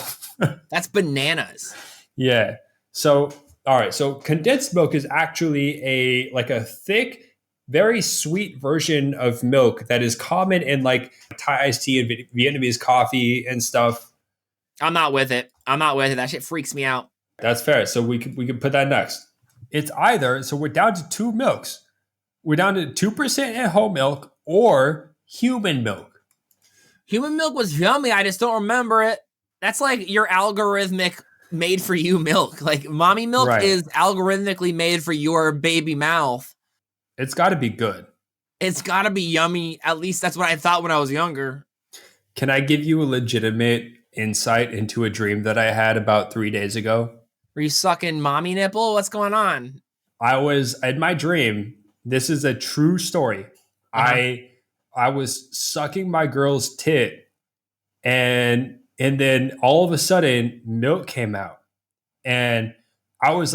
That's bananas. Yeah. So, all right. So condensed milk is actually a thick, very sweet version of milk that is common in like Thai iced tea and Vietnamese coffee and stuff. I'm not with it. That shit freaks me out. That's fair. So we can put that next. It's either, so we're down to 2 milks. We're down to 2% in whole milk or human milk. Human milk was yummy. I just don't remember it. That's like your algorithmic made for you milk. Like mommy milk Right. is algorithmically made for your baby mouth. It's got to be good. It's got to be yummy. At least that's what I thought when I was younger. Can I give you a legitimate insight into a dream that I had about 3 days ago? Were you sucking mommy nipple? What's going on? I was in my dream. This is a true story. I was sucking my girl's tit, and then all of a sudden milk came out, and I was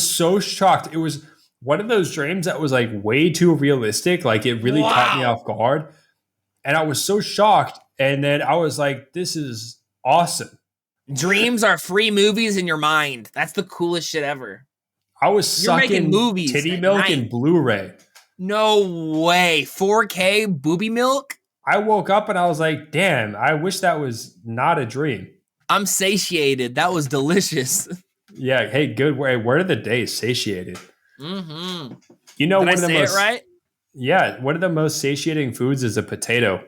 so shocked. It was one of those dreams that was like way too realistic. Like it really caught me off guard, and I was so shocked. And then I was like, "This is awesome." Dreams are free movies in your mind. That's the coolest shit ever. I was You're making sucking movies titty at milk night. in Blu-ray. No way. 4K booby milk? I woke up and I was like, damn, I wish that was not a dream. I'm satiated. That was delicious. Yeah, hey, good way. Word of the day, satiated. Mm-hmm. You know, Did one I of the say most it right? Yeah, one of the most satiating foods is a potato.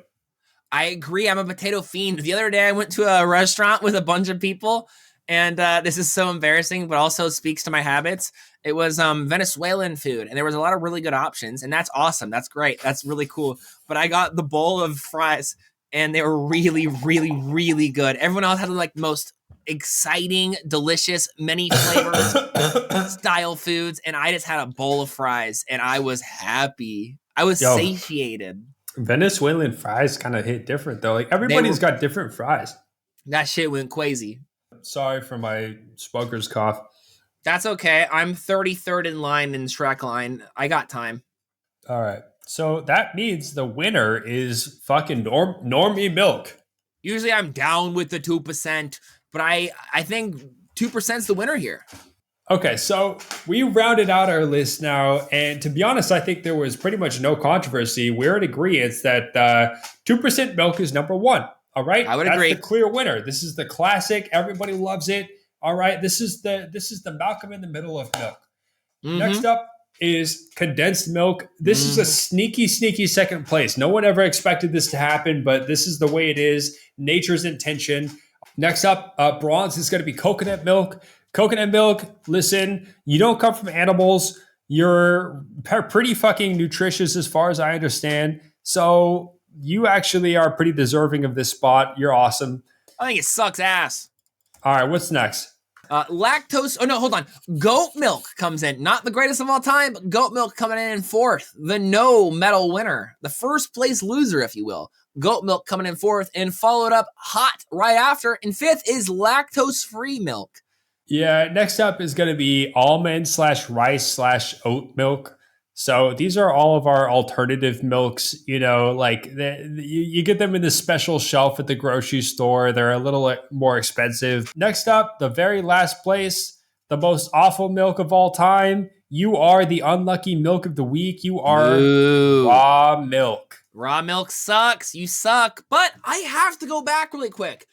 I agree. I'm a potato fiend. The other day I went to a restaurant with a bunch of people, and this is so embarrassing, but also speaks to my habits. It was Venezuelan food, and there was a lot of really good options, and that's awesome. That's great. That's really cool. But I got the bowl of fries, and they were really, really, really good. Everyone else had like the most exciting, delicious, many flavors style foods, and I just had a bowl of fries, and I was happy. I was satiated. Venezuelan fries kind of hit different though. Like everybody's got different fries. That shit went crazy. Sorry for my smoker's cough. That's okay. I'm 33rd in line in Shrek line. I got time. All right. So that means the winner is fucking Normie Milk. Usually I'm down with the 2%, but I think 2%'s the winner here. Okay, so we rounded out our list now, and to be honest, I think there was pretty much no controversy. We're in agreement that 2% milk is number one. All right, I would agree. That's the clear winner. This is the classic. Everybody loves it. All right, this is the Malcolm in the middle of milk. Mm-hmm. Next up is condensed milk. This is a sneaky second place. No one ever expected this to happen, but this is the way it is. Nature's intention. Next up, bronze is going to be coconut milk. Coconut milk, listen, you don't come from animals. You're pretty fucking nutritious as far as I understand. So you actually are pretty deserving of this spot. You're awesome. I think it sucks ass. All right, what's next? Lactose. Oh, no, hold on. Goat milk comes in. Not the greatest of all time, but goat milk coming in fourth. The no medal winner. The first place loser, if you will. Goat milk coming in fourth and followed up hot right after. And fifth is lactose-free milk. Yeah, next up is going to be almond/rice/oat milk. So these are all of our alternative milks. You know, like you get them in the special shelf at the grocery store. They're a little more expensive. Next up, the very last place, the most awful milk of all time. You are the unlucky milk of the week. You are raw milk. Raw milk sucks. You suck. But I have to go back really quick.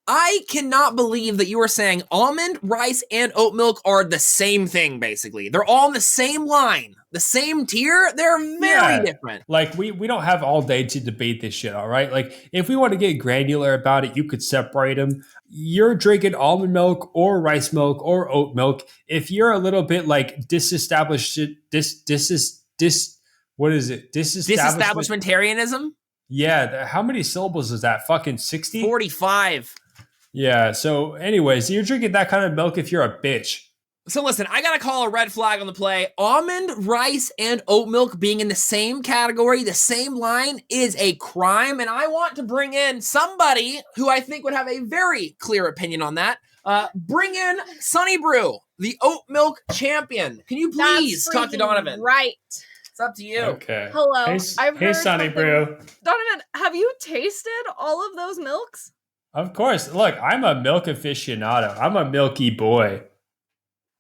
I cannot believe that you were saying almond, rice, and oat milk are the same thing, basically. They're all in the same line, the same tier. They're very different. Like, we don't have all day to debate this shit, all right? Like, if we want to get granular about it, you could separate them. You're drinking almond milk or rice milk or oat milk. If you're a little bit, like, Disestablishmentarianism? Yeah, how many syllables is that? Fucking 60? 45. Yeah, so anyways, you're drinking that kind of milk if you're a bitch. So listen, I gotta call a red flag on the play. Almond, rice, and oat milk being in the same category, the same line, is a crime, and I want to bring in somebody who I think would have a very clear opinion on that. Bring in SunnyBrew, the oat milk champion. Can you please talk to Donovan? Right. It's up to you. Okay. Hello. Hey, I've heard SunnyBrew. Donovan, have you tasted all of those milks? Of course. Look, I'm a milk aficionado. I'm a milky boy.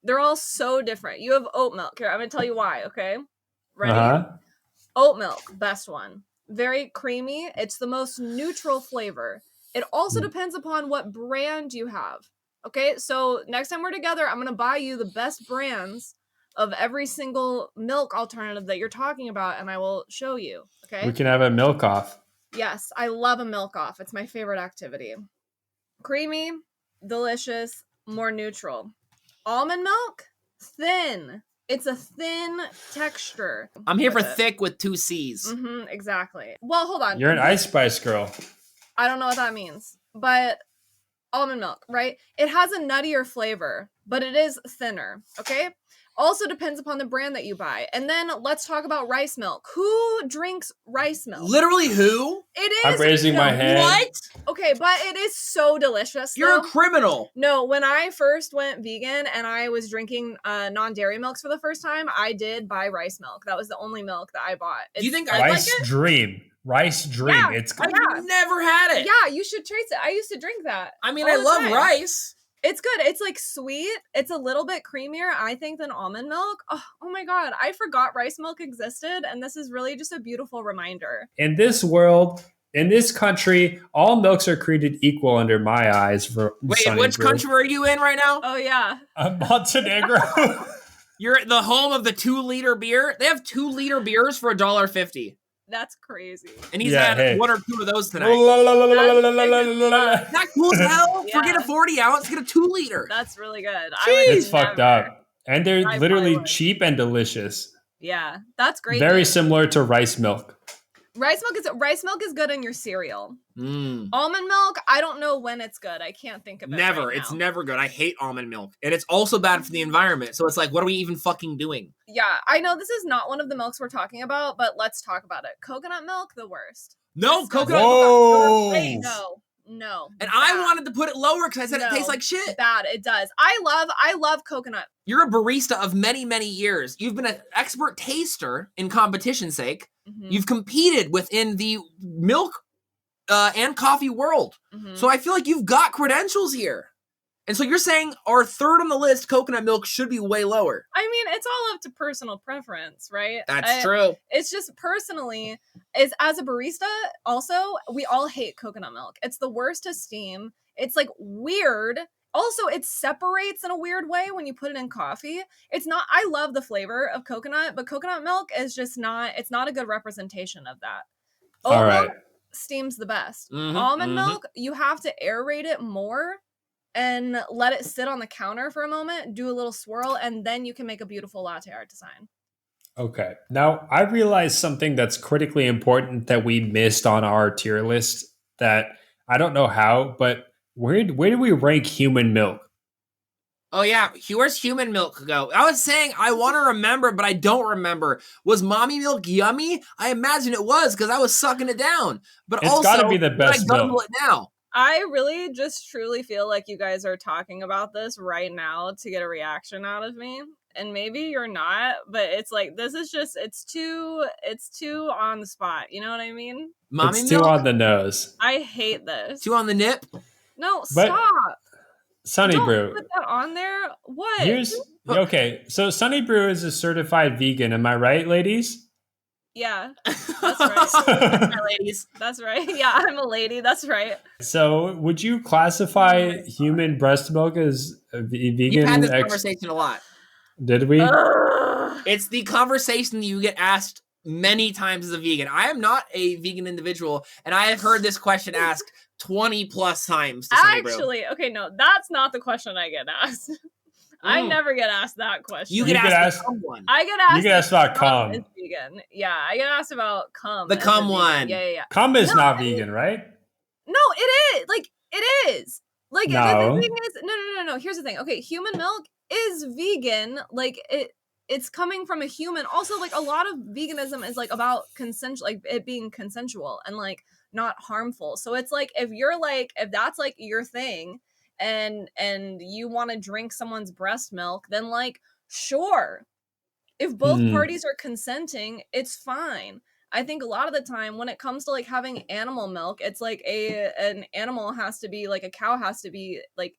They're all so different. You have oat milk. Here, I'm going to tell you why, okay? Ready? Uh-huh. Oat milk, best one. Very creamy. It's the most neutral flavor. It also depends upon what brand you have. Okay, so next time we're together, I'm going to buy you the best brands of every single milk alternative that you're talking about, and I will show you, okay? We can have a milk off. Yes, I love a milk off. It's my favorite activity. Creamy, delicious, more neutral. Almond milk, thin. It's a thin texture. I'm here for with it. thick with 2 C's. Mm-hmm, exactly. Well, hold on. You're an Ice Spice girl. I don't know what that means, but almond milk, right? It has a nuttier flavor, but it is thinner, okay? Also depends upon the brand that you buy. And then let's talk about rice milk. Who drinks rice milk? Literally who? It is. I'm raising my hand. What? Okay, but it is so delicious. You're a though. criminal. No, when I first went vegan and I was drinking non-dairy milks for the first time, I did buy rice milk. That was the only milk that I bought. Do you think I I like Rice it? Dream. Rice Dream. Yeah. It's I've Yeah. never had it. Yeah, you should taste it. I used to drink that. I mean, all I the love time. rice. It's good. It's like sweet. It's a little bit creamier, I think, than almond milk. Oh my god, I forgot rice milk existed, and this is really just a beautiful reminder. in this world, in this country, all milks are created equal under my eyes. For Wait, Sunny which Brew. country are you in right now? Oh yeah. Montenegro. You're at the home of the 2-liter beer. They have 2-liter beers for $1.50. That's crazy. And he's Yeah, had hey. 1 or 2 of those tonight. It's Not cool as hell. Yeah. Forget a 40 ounce, get a 2-liter. That's really good. fucked up. And they're I literally probably would. cheap and delicious. Yeah, that's great. Very news. similar to rice milk. Rice milk is good in your cereal. Mm. Almond milk, I don't know when it's good. I can't think of it. Never. right It's now. never good. I hate almond milk. And it's also bad for the environment. So it's like, what are we even fucking doing? Yeah, I know this is not one of the milks we're talking about, but let's talk about it. Coconut milk, the worst. No, It's coconut Whoa. milk. No. And I bad. wanted to put it lower because I said it No. tastes like shit. Bad. It does. I love coconut. You're a barista of many, many years. You've been an expert taster in competition's sake. Mhm, You've competed within the milk and coffee world. mhm. So I feel like you've got credentials here. And so you're saying our third on the list, coconut milk, should be way lower. I mean, it's all up to personal preference, right? That's true. It's just personally, as a barista, also, we all hate coconut milk. It's the worst to steam. It's like weird. Also, it separates in a weird way when you put it in coffee. It's not, I love the flavor of coconut, but coconut milk is just not, it's not a good representation of that. Oat All right. milk steams the best. Mhm, Almond mhm. milk, you have to aerate it more and let it sit on the counter for a moment, do a little swirl, and then you can make a beautiful latte art design. Okay. Now, I realized something that's critically important that we missed on our tier list that I don't know how, but where do we rank human milk? Oh yeah, where's human milk go? I was saying I want to remember, but I don't remember. Was mommy milk yummy? I imagine it was because I was sucking it down. But It's also, gotta be the would best I Google milk. it now? I really just truly feel like you guys are talking about this right now to get a reaction out of me. And maybe you're not, but it's like this is just it's too on the spot. You know what I mean? Mommy It's milk? too on the nose. I hate this. Too on the nip? No, But- stop. Sunny Don't Brew. put that on there. What? Here's okay. So Sunny Brew is a certified vegan. Am I right, ladies? Yeah, that's right. Hi, ladies. That's right. Yeah, I'm a lady. That's right. So would you classify human breast milk as a vegan? You've had this conversation a lot. Did we? Ugh. It's the conversation that you get asked many times as a vegan. I am not a vegan individual, and I have heard this question asked 20 plus times to Sunny Brew. Actually, okay, no, that's not the question I get asked. I never get asked that question. You You get get asked asked- the cum one. I get asked. You get asked about cum. Is vegan. Yeah, I get asked about cum. The as a cum vegan. one. Yeah. Cum is No, not I mean- vegan, right? No, it is. Like it is. Like No. the thing is, no. Here's the thing. Okay, human milk is vegan. Like it's coming from a human. Also, like a lot of veganism is like about consensual, like it being consensual and like not harmful. So it's like if that's like your thing and you want to drink someone's breast milk, then like sure. If both parties are consenting, it's fine. I think a lot of the time when it comes to like having animal milk, it's like an animal has to be like a cow has to be like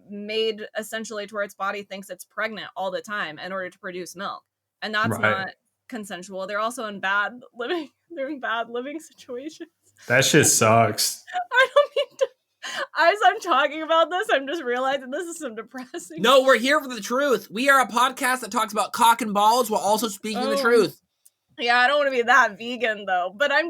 made essentially to where its body thinks it's pregnant all the time in order to produce milk. And that's Right. not consensual. They're also in bad living situations. That shit sucks. I don't mean to as I'm talking about this, I'm just realizing this is some depressing. No, we're here for the truth. We are a podcast that talks about cock and balls while also speaking the Oh. truth. Yeah, I don't want to be that vegan though, but I'm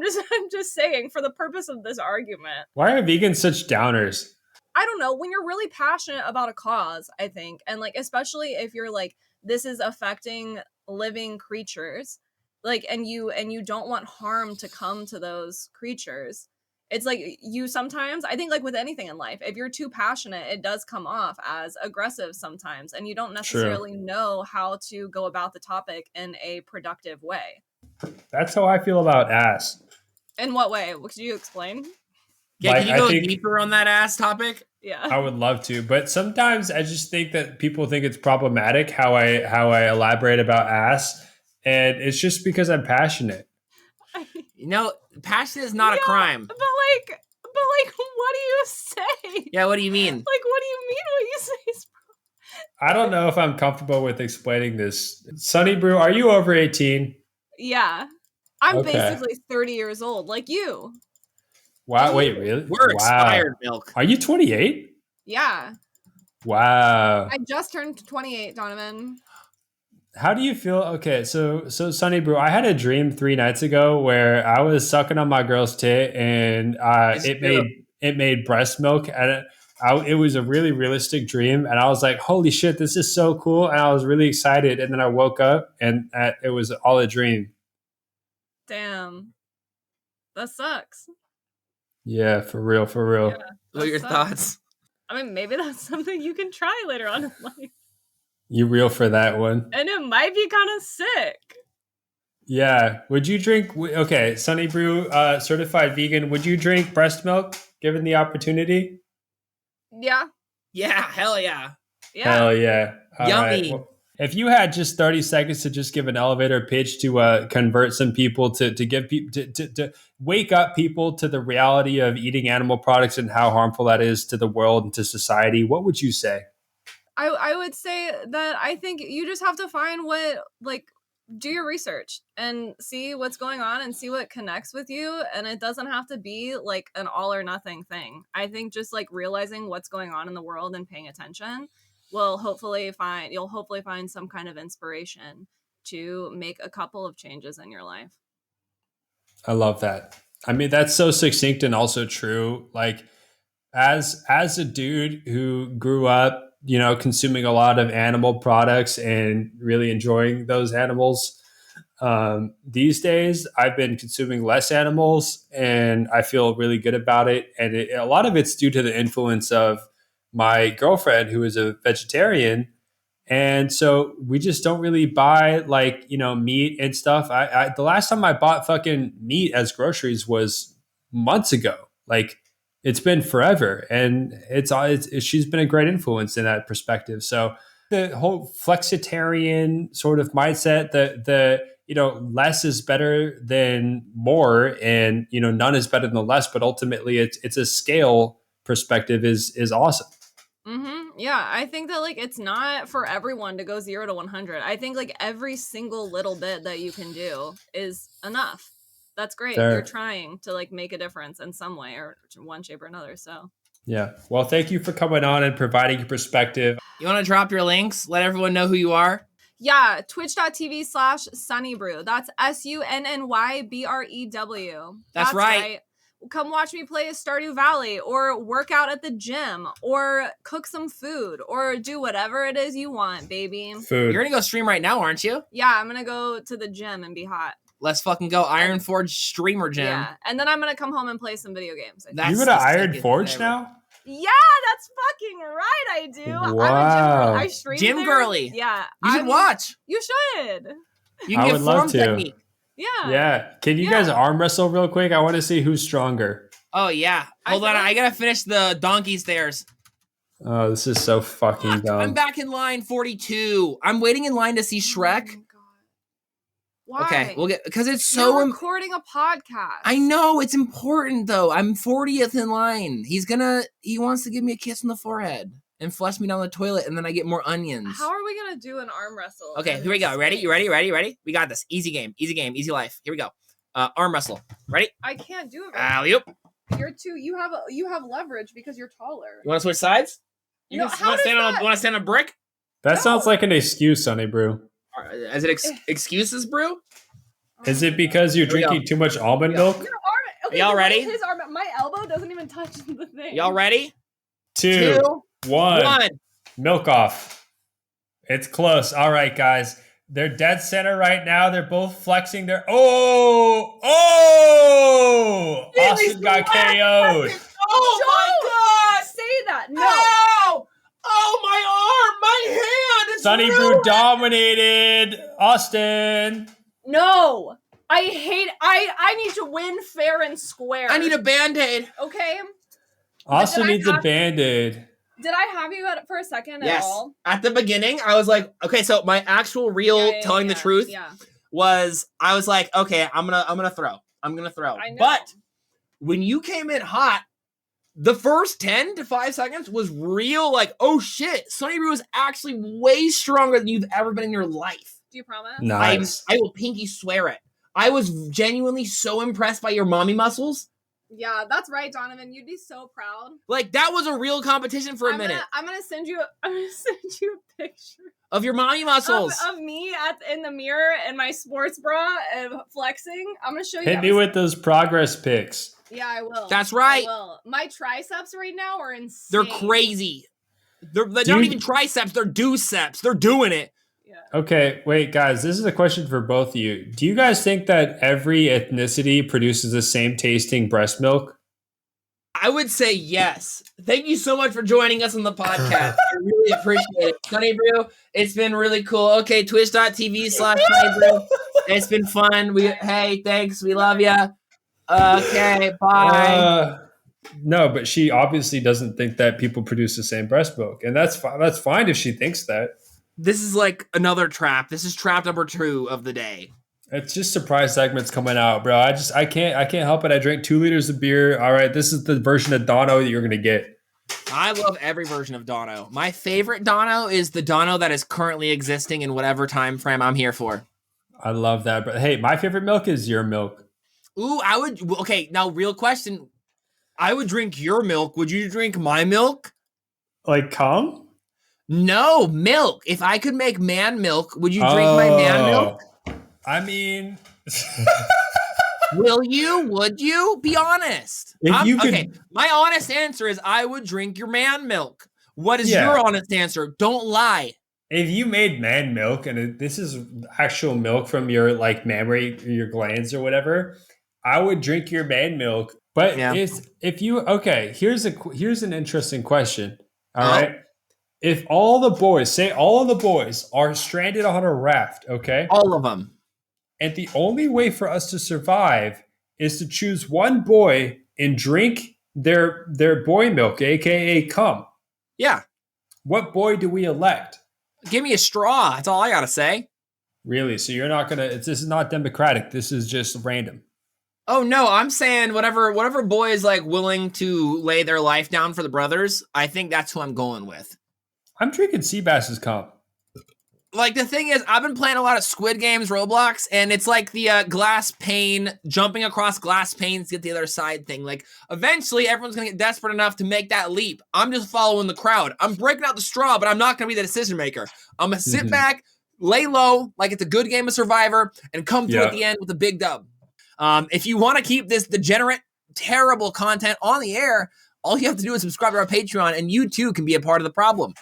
just saying for the purpose of this argument. Why are vegans such downers? I don't know, when you're really passionate about a cause, I think, and like especially if you're like, this is affecting living creatures, like, and you don't want harm to come to those creatures. It's like you sometimes, I think, like with anything in life, if you're too passionate, it does come off as aggressive sometimes, and you don't necessarily know how to go about the topic in a productive way. That's how I feel about ass. In what way? Could you explain? Yeah, Like, can you I go think- deeper on that ass topic? Yeah. I would love to, but sometimes I just think that people think it's problematic how I elaborate about ass, and it's just because I'm passionate. You know, passion is not a crime. But like, what do you say? Yeah, what do you mean? Like, what do you mean what you say is I don't know if I'm comfortable with explaining this. SunnyBrew, are you over 18? Yeah. I'm Okay. basically 30 years old, like you. Wow, wait, really? We're expired milk. Are you 28? Yeah. Wow. I just turned 28, Donovan. How do you feel? Okay, so SunnyBrew, I had a dream 3 nights ago where I was sucking on my girl's tit, and it made breast milk, and it was a really realistic dream, and I was like, holy shit, this is so cool, and I was really excited, and then I woke up, and it was all a dream. Damn. That sucks. Yeah, for real. Yeah, What are your sucks. thoughts? I mean, maybe that's something you can try later on in life. You real for that one. And it might be kind of sick. Yeah. Would you drink? Okay, SunnyBrew, certified vegan. Would you drink breast milk given the opportunity? Yeah. Yeah, hell yeah. Yeah. Hell yeah! All Yummy. right. Well, if you had just 30 seconds to just give an elevator pitch to convert some people to give people to wake up people to the reality of eating animal products and how harmful that is to the world and to society, what would you say? I would say that I think you just have to find what, like, do your research and see what's going on and see what connects with you. And it doesn't have to be like an all or nothing thing. I think just like realizing what's going on in the world and paying attention you'll hopefully find some kind of inspiration to make a couple of changes in your life. I love that. I mean, that's so succinct and also true. Like, as a dude who grew up, consuming a lot of animal products and really enjoying those animals, these days I've been consuming less animals, and I feel really good about it. And a lot of it's due to the influence of my girlfriend, who is a vegetarian. And so we just don't really buy meat and stuff. I the last time I bought fucking meat as groceries was months ago. Like, it's been forever, and she's been a great influence in that perspective. So the whole flexitarian sort of mindset, the less is better than more, and none is better than less. But ultimately, it's a scale perspective is awesome. Mm-hmm. Yeah, I think that like it's not for everyone to go 0 to 100. I think like every single little bit that you can do is enough. That's great. Fair. You're trying to like make a difference in some way or one shape or another. So Yeah. Well, thank you for coming on and providing your perspective. You want to drop your links? Let everyone know who you are. yeah, twitch.tv/SunnyBrew. That's SUNNYBREW. That's right. Come watch me play Stardew Valley or work out at the gym or cook some food or do whatever it is you want, baby. Food. You're going to go stream right now, aren't you? Yeah, I'm going to go to the gym and be hot. Let's fucking go. Iron Forge streamer gym. Yeah, and then I'm going to come home and play some video games. I think. That's You go to the Iron sickest Forge thing now? Yeah, that's fucking right. I do. I'm a gym Wow. girl. I stream Gym there. girly. Yeah, You should watch. You should. You I can would get love form to. technique. Yeah. Yeah. Can you guys arm wrestle real quick? I want to see who's stronger. Oh, yeah. Hold on. I got to finish the donkey stairs. Oh, this is so fucking dumb. I'm back in line 42. I'm waiting in line to see Shrek. Oh my God. Why? Okay, we'll get because it's You're so. recording a podcast. I know it's important though. I'm 40th in line. He wants to give me a kiss on the forehead and flush me down the toilet, and then I get more onions. How are we gonna do an arm wrestle? Okay, in here we this go. Ready? space? You ready? We got this. Easy game, easy life. Here we go. Arm wrestle. Ready? I can't do it. Alley-oop. You're too. You have leverage because you're taller. You want to switch sides? You No, can how want to stand does on. that- Want to stand on a brick? That sounds like an excuse, SunnyBrew. Is it excuses, brew? Is it because you're Here we go. drinking too much almond milk? Your arm. Okay, Y'all the way ready? His arm. My elbow doesn't even touch the thing. Y'all ready? 2, 1. 1. Milk off. It's close. All right, guys. They're dead center right now. They're both flexing their. Oh! Austin got KO'd. Oh my God! Say that. No. Ow! Oh, my arm! My hand! It's SunnyBrew ruined! dominated. Austin. No. I need to win fair and square. I need a Band-Aid. Okay. Austin Did I needs a have- Band-Aid. Did I have you at for a second at Yes. all? At the beginning, I was like, okay, so my actual real telling the truth Yeah. was I was like, okay, I'm gonna throw. I'm gonna throw. I know. But when you came in hot, the first 10 to 5 seconds was real, like, oh shit, SunnyBrew is actually way stronger than you've ever been in your life. Do you promise? Nice. I will pinky swear it. I was genuinely so impressed by your mommy muscles. Yeah, that's right, Donovan. You'd be so proud. Like, that was a real competition for a minute. I'm gonna send you. I'm gonna send you a picture Of your mommy muscles. of me in the mirror in my sports bra and flexing. I'm gonna show you. Hit me with those progress pics. Yeah, I will. That's right. I will. My triceps right now are insane. They're crazy. They're not even triceps, they're deuceps. They're doing it. Yeah. Okay, wait, guys. This is a question for both of you. Do you guys think that every ethnicity produces the same tasting breast milk? I would say yes. Thank you so much for joining us on the podcast. I really appreciate it. SunnyBrew, it's been really cool. Okay, twitch.tv/SunnyBrew. It's been fun. Hey, thanks. We love you. Okay, bye. No, but she obviously doesn't think that people produce the same breast milk, and that's fine. That's fine if she thinks that. This is like another trap. This is trap number 2 of the day. It's just surprise segments coming out, bro. I can't help it. I drank 2 liters of beer. All right, this is the version of Dono that you're gonna get. I love every version of Dono. My favorite Dono is the Dono that is currently existing in whatever time frame I'm here for. I love that, but hey, my favorite milk is your milk. Ooh, okay, now real question. I would drink your milk. Would you drink my milk? Like cum? No, milk. If I could make man milk, would you drink my man milk? I mean, Will you? Would you? Be honest. If you could- Okay, my honest answer is I would drink your man milk. What is your honest answer? Don't lie. if you made man milk and this is actual milk from your like mammary, your glands or whatever, I would drink your man milk. But Yeah. if you here's an interesting question. All right. If all the boys are stranded on a raft, okay? All of them. And the only way for us to survive is to choose one boy and drink their boy milk, aka cum. Yeah. What boy do we elect? Give me a straw. That's all I gotta say. Really? So you're not gonna? This is not democratic. This is just random. Oh no, I'm saying whatever boy is like willing to lay their life down for the brothers. I think that's who I'm going with. I'm drinking Seabass's cum. Like, the thing is, I've been playing a lot of Squid Games, Roblox, and it's like the glass pane, jumping across glass panes to get the other side thing. Like, eventually, everyone's going to get desperate enough to make that leap. I'm just following the crowd. I'm breaking out the straw, but I'm not going to be the decision maker. I'm going to sit back, lay low, like it's a good game of Survivor, and come through at the end with a big dub. If you want to keep this degenerate, terrible content on the air, all you have to do is subscribe to our Patreon, and you too can be a part of the problem.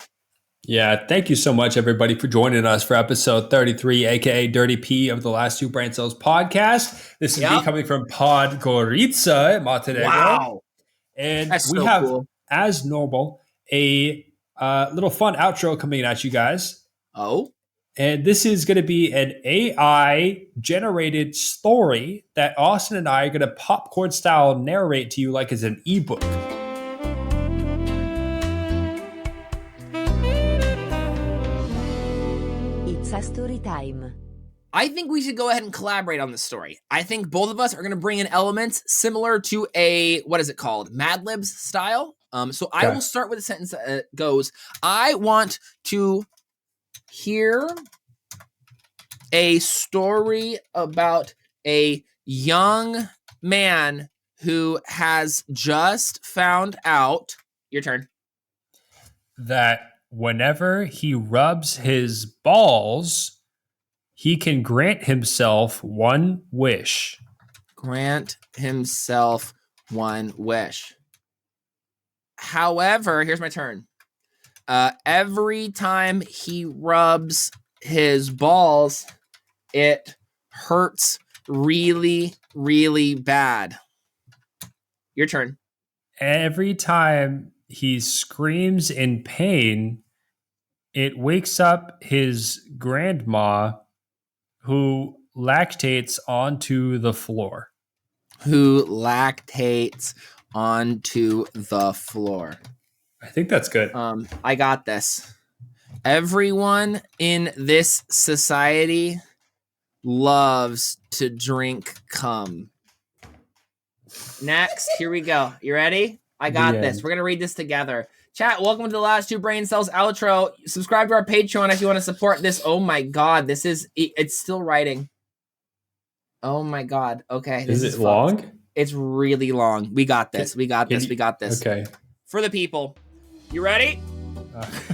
Yeah, thank you so much, everybody, for joining us for episode 33, aka Dirty P of the Last Two Brain Cells podcast. This is me coming from Podgorica, Montenegro. Wow. And That's we so have, cool. as normal, a little fun outro coming at you guys. Oh? And this is going to be an AI-generated story that Austin and I are going to popcorn style narrate to you like it's an ebook. It's a story time. I think we should go ahead and collaborate on this story. I think both of us are going to bring in elements similar to a, what is it called? Mad Libs style. So I will start with a sentence that goes, I want to hear a story about a young man who has just found out. Your turn. That whenever he rubs his balls, he can grant himself one wish. Grant himself one wish. However, here's my turn. Every time he rubs his balls, it hurts really, really bad. Your turn. Every time he screams in pain, it wakes up his grandma who lactates onto the floor. Who lactates onto the floor. I think that's good. I got this. Everyone in this society loves to drink cum. Next, here we go. You ready? I got this. We're going to read this together. Chat, welcome to the Last Two Brain Cells outro. Subscribe to our Patreon if you want to support this. Oh my God, it's still writing. Oh my God. Okay. Is it long? It's really long. We got this. We got this. Okay. For the people. You ready?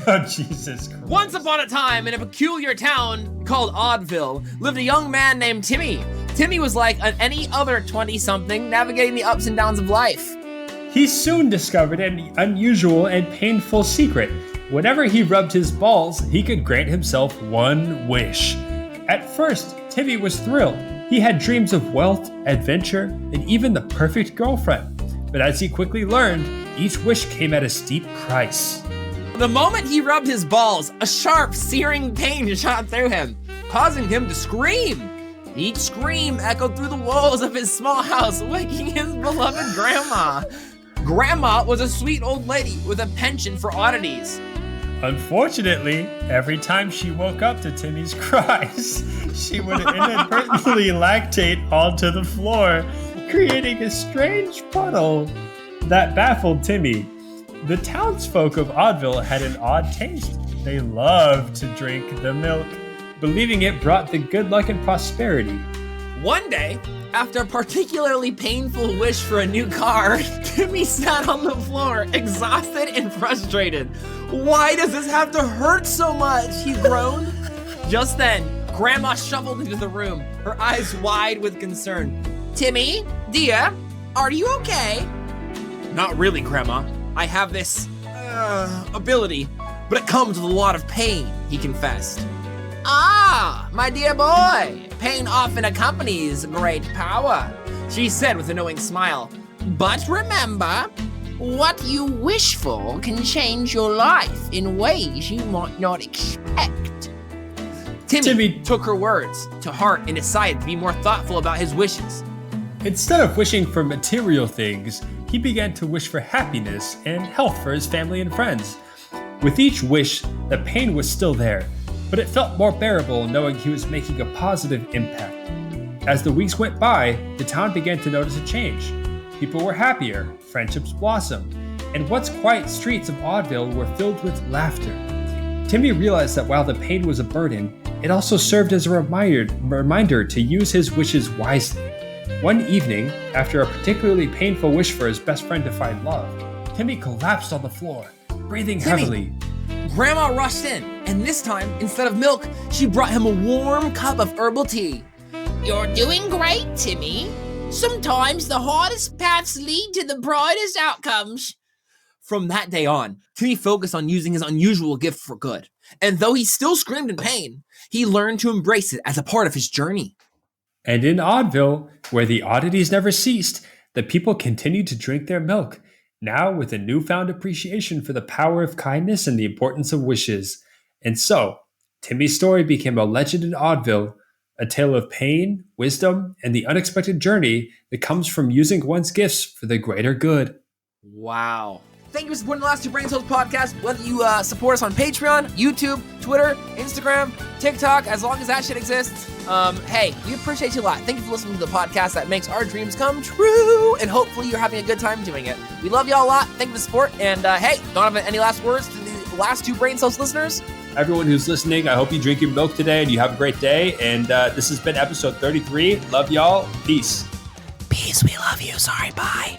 Oh, Jesus Christ. Once upon a time, in a peculiar town called Oddville, lived a young man named Timmy. Timmy was like any other 20-something navigating the ups and downs of life. He soon discovered an unusual and painful secret. Whenever he rubbed his balls, he could grant himself one wish. At first, Timmy was thrilled. He had dreams of wealth, adventure, and even the perfect girlfriend. But as he quickly learned, each wish came at a steep price. The moment he rubbed his balls, a sharp, searing pain shot through him, causing him to scream. Each scream echoed through the walls of his small house, waking his beloved grandma. Grandma was a sweet old lady with a penchant for oddities. Unfortunately, every time she woke up to Timmy's cries, she would inadvertently lactate onto the floor, creating a strange puddle that baffled Timmy. The townsfolk of Oddville had an odd taste. They loved to drink the milk, believing it brought the good luck and prosperity. One day, after a particularly painful wish for a new car, Timmy sat on the floor, exhausted and frustrated. Why does this have to hurt so much? He groaned. Just then, Grandma shuffled into the room, her eyes wide with concern. Timmy, dear, are you okay? Not really, Grandma. I have this ability, but it comes with a lot of pain, he confessed. Ah, my dear boy, pain often accompanies great power, she said with a knowing smile. But remember, what you wish for can change your life in ways you might not expect. Timmy took her words to heart and decided to be more thoughtful about his wishes. Instead of wishing for material things, he began to wish for happiness and health for his family and friends. With each wish, the pain was still there, but it felt more bearable knowing he was making a positive impact. As the weeks went by, the town began to notice a change. People were happier, friendships blossomed, and once quiet streets of Oddville were filled with laughter. Timmy realized that while the pain was a burden, it also served as a reminder to use his wishes wisely. One evening, after a particularly painful wish for his best friend to find love, Timmy collapsed on the floor, breathing heavily. Grandma rushed in, and this time, instead of milk, she brought him a warm cup of herbal tea. You're doing great, Timmy. Sometimes the hardest paths lead to the brightest outcomes. From that day on, Timmy focused on using his unusual gift for good. And though he still screamed in pain, he learned to embrace it as a part of his journey. And in Oddville, where the oddities never ceased, the people continued to drink their milk, now with a newfound appreciation for the power of kindness and the importance of wishes. And so, Timmy's story became a legend in Oddville, a tale of pain, wisdom, and the unexpected journey that comes from using one's gifts for the greater good. Wow. Thank you for supporting the Last Two Brain Cells podcast. Whether you support us on Patreon, YouTube, Twitter, Instagram, TikTok, as long as that shit exists, hey, we appreciate you a lot. Thank you for listening to the podcast that makes our dreams come true, and hopefully you're having a good time doing it. We love y'all a lot. Thank you for the support, and hey, Donovan, any last words to the Last Two Brain Cells listeners? Everyone who's listening, I hope you drink your milk today and you have a great day, and this has been episode 33. Love y'all. Peace. Peace, we love you. Sorry, bye.